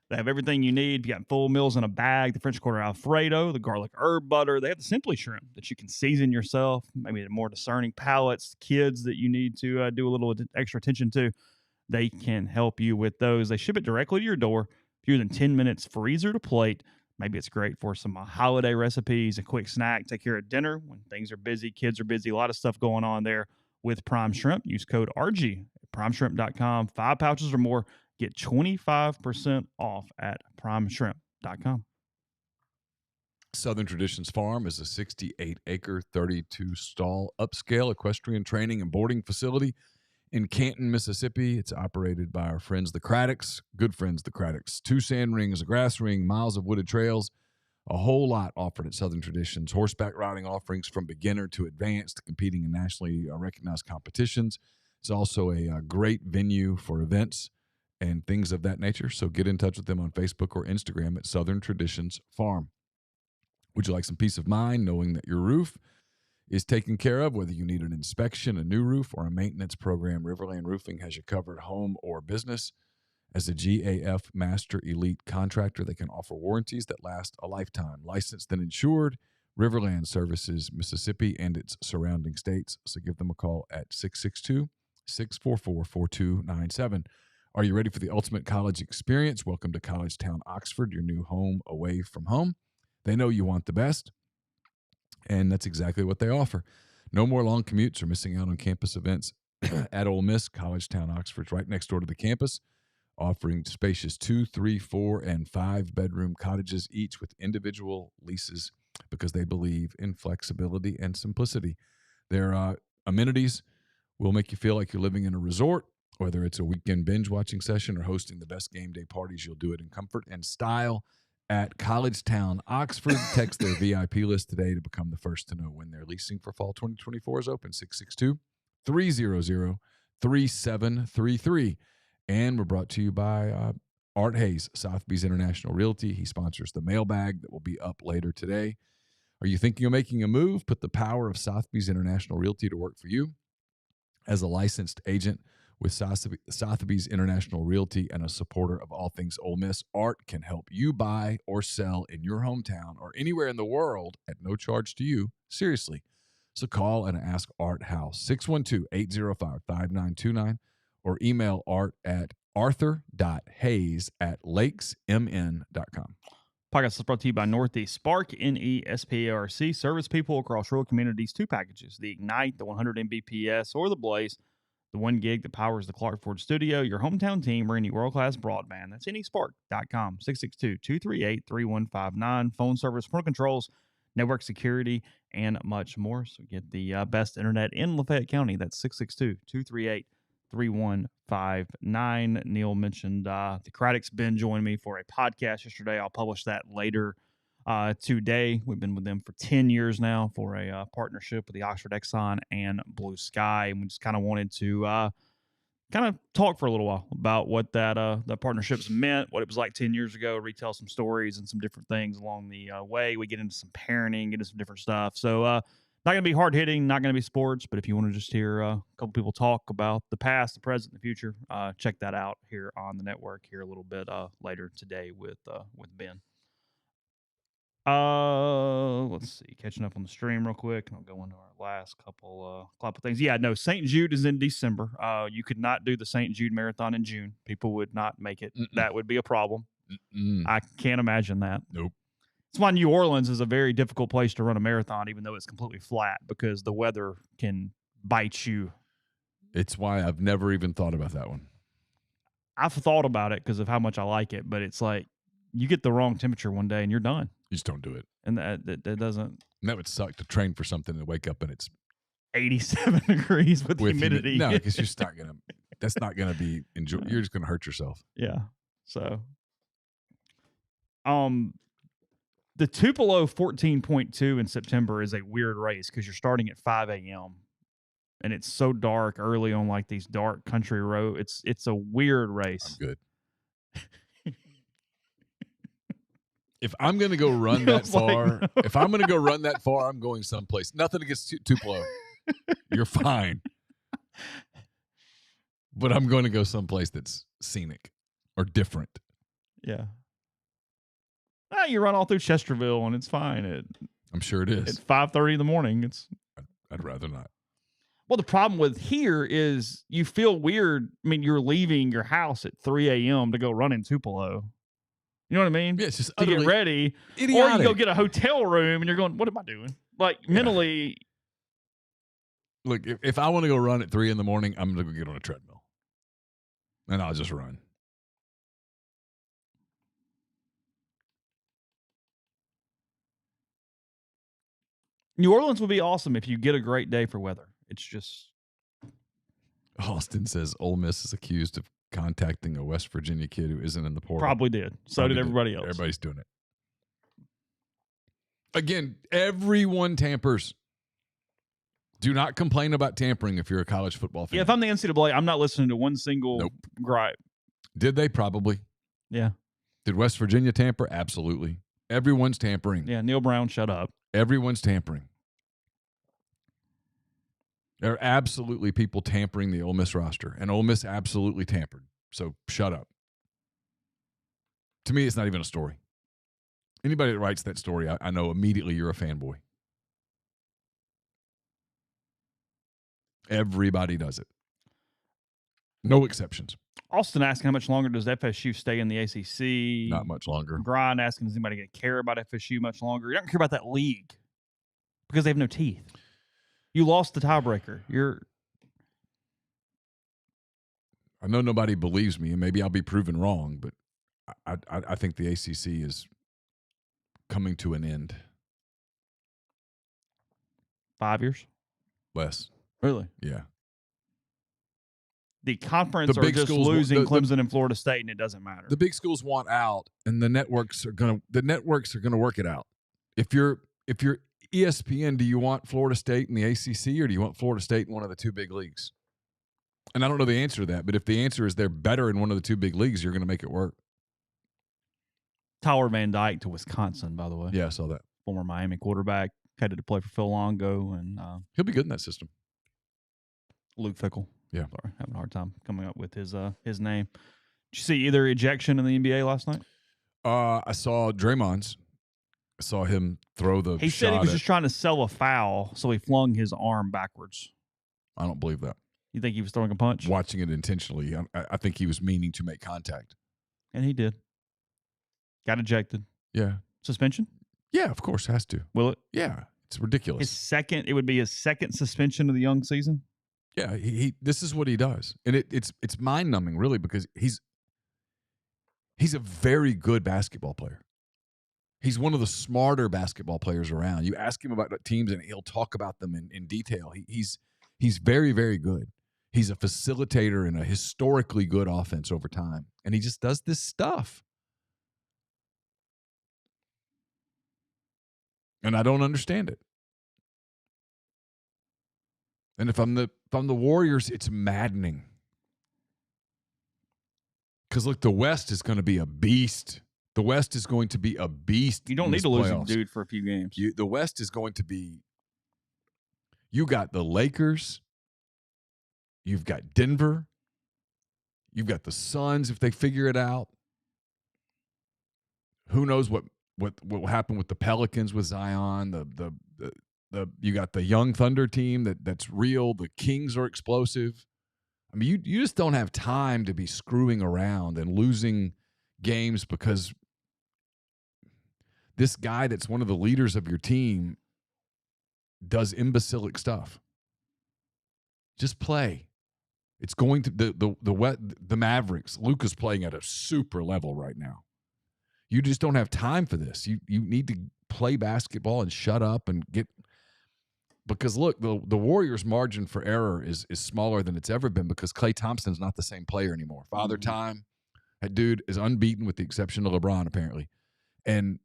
A: They have everything you need. You got full meals in a bag, the French Quarter Alfredo, the garlic herb butter. They have the Simply Shrimp that you can season yourself, maybe the more discerning palates, kids that you need to do a little extra attention to. They can help you with those. They ship it directly to your door. Fewer than 10 minutes, freezer to plate. Maybe it's great for some holiday recipes, a quick snack, take care of dinner when things are busy, kids are busy, a lot of stuff going on there with Prime Shrimp. Use code RG at primeshrimp.com. 5 pouches or more. Get 25% off at primeshrimp.com.
B: Southern Traditions Farm is a 68-acre, 32-stall upscale equestrian training and boarding facility in Canton, Mississippi. It's operated by our friends, the Cradocks, good friends, the Cradocks. 2 sand rings, a grass ring, miles of wooded trails, a whole lot offered at Southern Traditions. Horseback riding offerings from beginner to advanced, competing in nationally recognized competitions. It's also a great venue for events and things of that nature. So get in touch with them on Facebook or Instagram at Southern Traditions Farm. Would you like some peace of mind knowing that your roof is taken care of, whether you need an inspection, a new roof, or a maintenance program? Riverland Roofing has you covered, home or business. As a GAF Master Elite contractor, they can offer warranties that last a lifetime. Licensed and insured, Riverland services Mississippi and its surrounding states. So give them a call at 662-644-4297. Are you ready for the ultimate college experience? Welcome to College Town, Oxford, your new home away from home. They know you want the best, and that's exactly what they offer. No more long commutes or missing out on campus events at Ole Miss. College Town, Oxford's right next door to the campus, offering spacious 2, 3, 4, and 5-bedroom cottages, each with individual leases, because they believe in flexibility and simplicity. Their amenities will make you feel like you're living in a resort. Whether it's a weekend binge watching session or hosting the best game day parties, you'll do it in comfort and style at College Town, Oxford. Text their VIP list today to become the first to know when their leasing for fall 2024 is open. 662-300-3733. And we're brought to you by Art Hayes, Sotheby's International Realty. He sponsors the mailbag that will be up later today. Are you thinking of making a move? Put the power of Sotheby's International Realty to work for you. As a licensed agent with Sotheby's International Realty and a supporter of all things Ole Miss, Art can help you buy or sell in your hometown or anywhere in the world at no charge to you. Seriously. So call and ask Art how. 612-805-5929 or email Art at arthur.hayes@lakesmn.com.
A: Podcast is brought to you by Northeast Spark, NESPARC. Service people across rural communities. 2 packages, the Ignite, the 100 Mbps, or the Blaze, the 1 gig that powers the Clark Ford studio. Your hometown team bringing you world-class broadband. That's nespark.com. 662-238-3159. Phone service, parental controls, network security, and much more. So get the best internet in Lafayette County. That's 662-238-3159. Neal mentioned the Craddock's been joining me for a podcast yesterday. I'll publish that later today. We've been with them for 10 years now for a partnership with the Oxford Exxon and Blue Sky. And we just kind of wanted to kind of talk for a little while about what that partnership's meant, what it was like 10 years ago, retell some stories and some different things along the way. We get into some parenting, get into some different stuff. So not going to be hard hitting, not going to be sports, but if you want to just hear a couple people talk about the past, the present, the future, check that out here on the network here a little bit later today with Ben. Let's see. Catching up on the stream real quick. I'll go into our last couple things. Yeah, no, St. Jude is in December. You could not do the St. Jude Marathon in June. People would not make it.
B: Mm-mm.
A: That would be a problem.
B: Mm-mm.
A: I can't imagine that.
B: Nope.
A: That's why New Orleans is a very difficult place to run a marathon, even though it's completely flat, because the weather can bite you.
B: It's why I've never even thought about that one.
A: I've thought about it because of how much I like it, but it's like you get the wrong temperature one day and you're done.
B: You just don't do it.
A: And that doesn't.
B: And that would suck to train for something and wake up and it's
A: 87 degrees with humidity.
B: No, because you're just not going to, that's not going to be enjoy. You're just going to hurt yourself.
A: Yeah. So, the Tupelo 14.2 in September is a weird race because you're starting at 5 a.m. and it's so dark early on like these dark country roads. It's a weird race.
B: I'm good. If I'm going to go run that far, if I'm going to go run that far, I'm going someplace. Nothing against Tupelo. You're fine. But I'm going to go someplace that's scenic or different.
A: Yeah. You run all through Chesterville and it's fine.
B: I'm sure it is.
A: At 5:30 in the morning.
B: I'd rather not.
A: Well, the problem with here is you feel weird. I mean, you're leaving your house at 3 a.m. to go run in Tupelo. You know what I mean?
B: Yeah, it's just
A: to get ready.
B: Idiotic.
A: Or you go get a hotel room and you're going, what am I doing? Like mentally.
B: Look, if I want to go run at 3 in the morning, I'm going to go get on a treadmill. And I'll just run.
A: New Orleans would be awesome if you get a great day for weather. It's just.
B: Austin says Ole Miss is accused of contacting a West Virginia kid who isn't in the portal.
A: Probably did. So did everybody else.
B: Everybody's doing it. Again, everyone tampers. Do not complain about tampering if you're a college football fan.
A: Yeah, if I'm the NCAA, I'm not listening to one single gripe.
B: Did they? Probably.
A: Yeah.
B: Did West Virginia tamper? Absolutely. Everyone's tampering.
A: Yeah, Neal Brown, shut up.
B: Everyone's tampering. There are absolutely people tampering the Ole Miss roster, and Ole Miss absolutely tampered. So shut up. To me, it's not even a story. Anybody that writes that story, I know immediately you're a fanboy. Everybody does it. No exceptions.
A: Austin asking how much longer does FSU stay in the ACC?
B: Not much longer.
A: Brian asking, does anybody care about FSU much longer? You don't care about that league because they have no teeth. You lost the tiebreaker.
B: I know nobody believes me, and maybe I'll be proven wrong, but I think the ACC is coming to an end.
A: 5 years?
B: Less.
A: Really?
B: Yeah.
A: The conference are just losing Clemson and Florida State, and it doesn't matter.
B: The big schools want out, and the networks are gonna work it out. If you're ESPN, do you want Florida State in the ACC, or do you want Florida State in one of the two big leagues? And I don't know the answer to that, but if the answer is they're better in one of the two big leagues, you're going to make it work.
A: Tyler Van Dyke to Wisconsin, by the way.
B: Yeah, I saw that.
A: Former Miami quarterback, headed to play for Phil Longo, and
B: he'll be good in that system.
A: Luke Fickell.
B: Yeah,
A: sorry, having a hard time coming up with his name. Did you see either ejection in the NBA last night?
B: I saw Draymond's. I saw him throw the.
A: He said he was just trying to sell a foul, so he flung his arm backwards.
B: I don't believe that.
A: You think he was throwing a punch?
B: Watching it intentionally, I think he was meaning to make contact.
A: And he did. Got ejected.
B: Yeah.
A: Suspension?
B: Yeah, of course, has to.
A: Will it?
B: Yeah, it's ridiculous.
A: It would be his second suspension of the young season?
B: Yeah, this is what he does. And it's mind-numbing, really, because he's a very good basketball player. He's one of the smarter basketball players around. You ask him about teams, and he'll talk about them in detail. He's very, very good. He's a facilitator in a historically good offense over time. And he just does this stuff. And I don't understand it. And if I'm the Warriors, it's maddening. Because, look, the West is going to be a beast. The West is going to be a beast.
A: You don't need to lose a dude for a few games.
B: The West is going to be – you got the Lakers. You've got Denver. You've got the Suns if they figure it out. Who knows what will happen with the Pelicans with Zion. You got the young Thunder team that's real. The Kings are explosive. I mean, you just don't have time to be screwing around and losing games because this guy that's one of the leaders of your team does imbecilic stuff. Just play. It's going to the Mavericks. Luka's playing at a super level right now. You just don't have time for this. You need to play basketball and shut up and get. Because look, the Warriors' margin for error is smaller than it's ever been because Klay Thompson's not the same player anymore. Father Time, that dude is unbeaten with the exception of LeBron apparently, and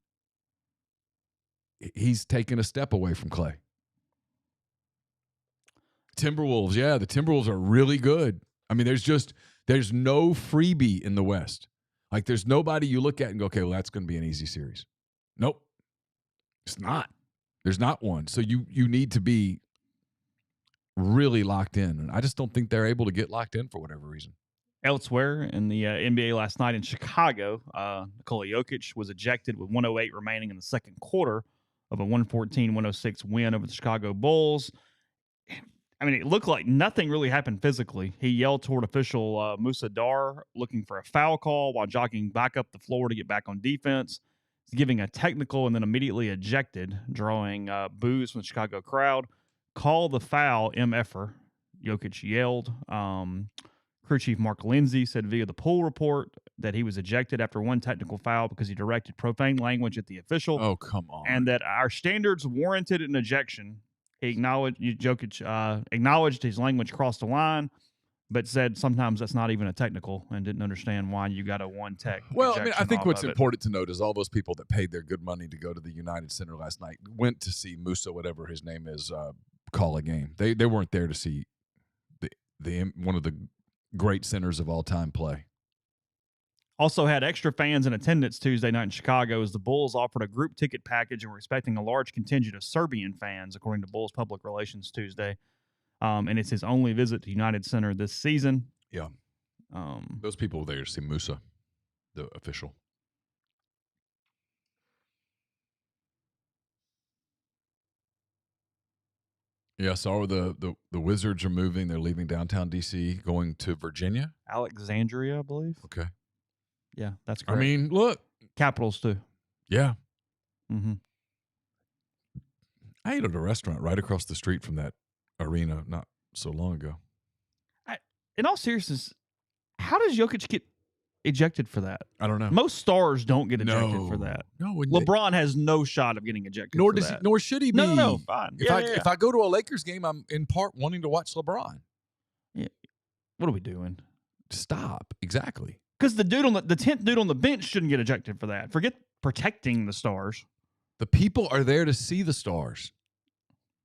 B: he's taken a step away from Klay. Timberwolves, yeah, the Timberwolves are really good. I mean, there's no freebie in the West. Like, there's nobody you look at and go, okay, well, that's going to be an easy series. Nope, it's not. There's not one. So you need to be really locked in, and I just don't think they're able to get locked in for whatever reason.
A: Elsewhere in the NBA last night in Chicago, Nikola Jokic was ejected with 1:08 remaining in the second quarter of a 114-106 win over the Chicago Bulls. I mean, it looked like nothing really happened physically. He yelled toward official Musa Dar looking for a foul call while jogging back up the floor to get back on defense. He's giving a technical and then immediately ejected, drawing boos from the Chicago crowd. Call the foul, MFer, Jokic yelled. Crew chief Mark Lindsay said via the pool report that he was ejected after one technical foul because he directed profane language at the official.
B: Oh, come on.
A: And that our standards warranted an ejection. Jokic acknowledged his language crossed the line, but said sometimes that's not even a technical and didn't understand why you got a one-tech.
B: Well, I mean, I think what's important to note is all those people that paid their good money to go to the United Center last night went to see Musa, whatever his name is, call a game. They weren't there to see the one of the great centers of all time play.
A: Also had extra fans in attendance Tuesday night in Chicago as the Bulls offered a group ticket package and were expecting a large contingent of Serbian fans, according to Bulls Public Relations Tuesday. And it's his only visit to United Center this season.
B: Yeah. Those people were there to see Musa, the official. Yeah, so the Wizards are moving. They're leaving downtown D.C., going to Virginia.
A: Alexandria, I believe.
B: Okay.
A: Yeah, that's correct.
B: I mean, look.
A: Capitals, too.
B: Yeah.
A: Mm-hmm.
B: I ate at a restaurant right across the street from that arena not so long ago.
A: In all seriousness, how does Jokic get ejected for that?
B: I don't know.
A: Most stars don't get ejected for that.
B: No,
A: LeBron has no shot of getting ejected.
B: Nor does he, nor should he be.
A: No, fine.
B: If I go to a Lakers game, I'm in part wanting to watch LeBron.
A: Yeah. What are we doing?
B: Stop. Exactly.
A: Because the 10th dude on the bench shouldn't get ejected for that. Forget protecting the stars.
B: The people are there to see the stars.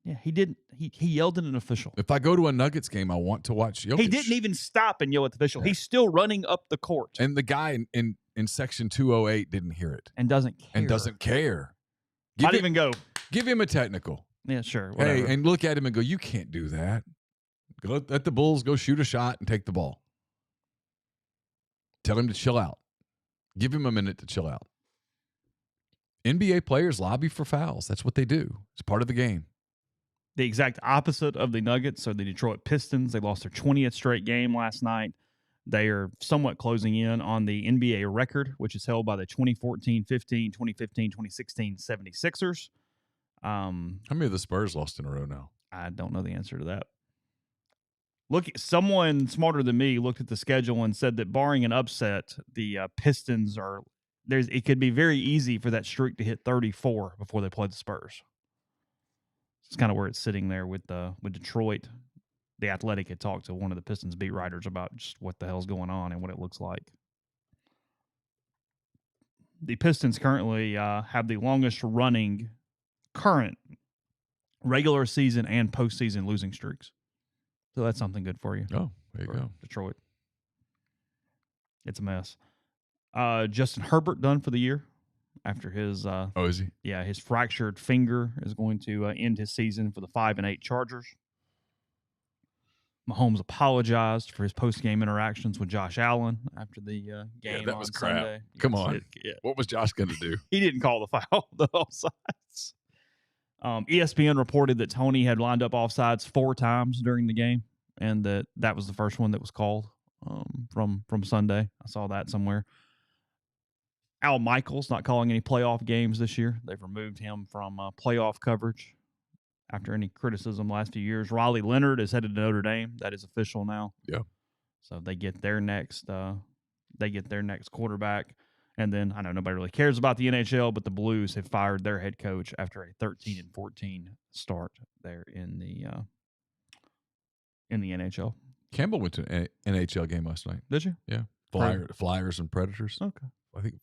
A: Yeah, he didn't. He yelled at an official.
B: If I go to a Nuggets game, I want to watch Jokic.
A: He didn't even stop and yell at the official. Yeah. He's still running up the court.
B: And the guy in section 208 didn't hear it.
A: And doesn't care. Not even go.
B: Give him a technical.
A: Yeah, sure. Whatever.
B: Hey, and look at him and go, you can't do that. Let the Bulls go shoot a shot and take the ball. Tell him to chill out. Give him a minute to chill out. NBA players lobby for fouls. That's what they do. It's part of the game.
A: The exact opposite of the Nuggets are the Detroit Pistons. They lost their 20th straight game last night. They are somewhat closing in on the NBA record, which is held by the 2014-15, 2015-2016 76ers.
B: How many of the Spurs lost in a row now?
A: I don't know the answer to that. Look, someone smarter than me looked at the schedule and said that barring an upset, the Pistons are – it could be very easy for that streak to hit 34 before they play the Spurs. It's kind of where it's sitting there with Detroit. The Athletic had talked to one of the Pistons beat writers about just what the hell's going on and what it looks like. The Pistons currently have the longest running current regular season and postseason losing streaks. So that's something good for you.
B: Oh, there you go.
A: Detroit. It's a mess. Justin Herbert done for the year after his
B: is he?
A: Yeah, his fractured finger is going to end his season for the 5-8 Chargers. Mahomes apologized for his post-game interactions with Josh Allen after the game.
B: Yeah, that was crap.
A: Sunday.
B: Come on. What was Josh going to do?
A: He didn't call the foul, the offsides. ESPN reported that Tony had lined up offsides 4 times during the game, and that was the first one that was called from Sunday. I saw that somewhere. Al Michaels not calling any playoff games this year. They've removed him from playoff coverage after any criticism last few years. Riley Leonard is headed to Notre Dame. That is official now.
B: Yeah. So
A: they get their next quarterback. And then I know nobody really cares about the NHL, but the Blues have fired their head coach after a 13-14 start there in the NHL.
B: Campbell went to an NHL game last night.
A: Did you?
B: Yeah. Flyers and Predators.
A: Okay.
B: I think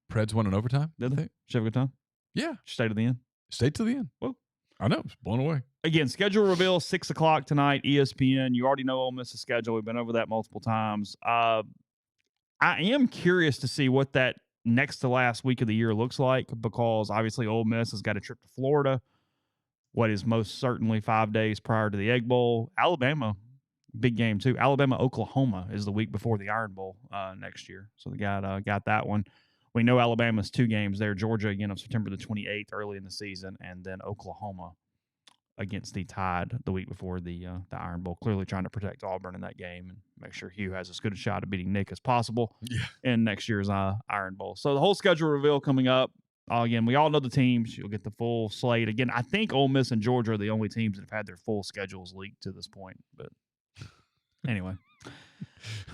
B: Preds won in overtime.
A: Did they? Did you have a good time?
B: Yeah.
A: Stayed to the end?
B: Stayed to the end.
A: Well,
B: I know. It's blown away.
A: Again, schedule reveal 6 o'clock tonight, ESPN. You already know Ole Miss's schedule. We've been over that multiple times. I am curious to see what that next to last week of the year looks like, because obviously Ole Miss has got a trip to Florida, what is most certainly 5 days prior to the Egg Bowl. Alabama, big game too. Alabama, Oklahoma is the week before the Iron Bowl next year. So they got that one. We know Alabama's 2 games there. Georgia again on September the 28th early in the season, and then Oklahoma against the Tide the week before the Iron Bowl. Clearly trying to protect Auburn in that game and make sure Hugh has as good a shot at beating Nick as possible in next year's Iron Bowl. So the whole schedule reveal coming up. Again, we all know the teams. You'll get the full slate. Again, I think Ole Miss and Georgia are the only teams that have had their full schedules leaked to this point. But anyway.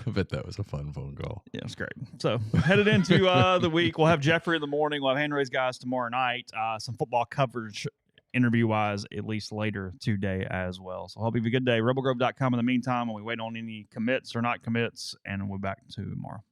B: I bet that was a fun phone call.
A: Yeah, it's great. So headed into the week, we'll have Jeffrey in the morning. We'll have hand raised guys tomorrow night. Some football coverage interview-wise, at least later today as well. So hope you have a good day. RebelGrove.com in the meantime, and we wait on any commits or not commits, and we'll be back tomorrow.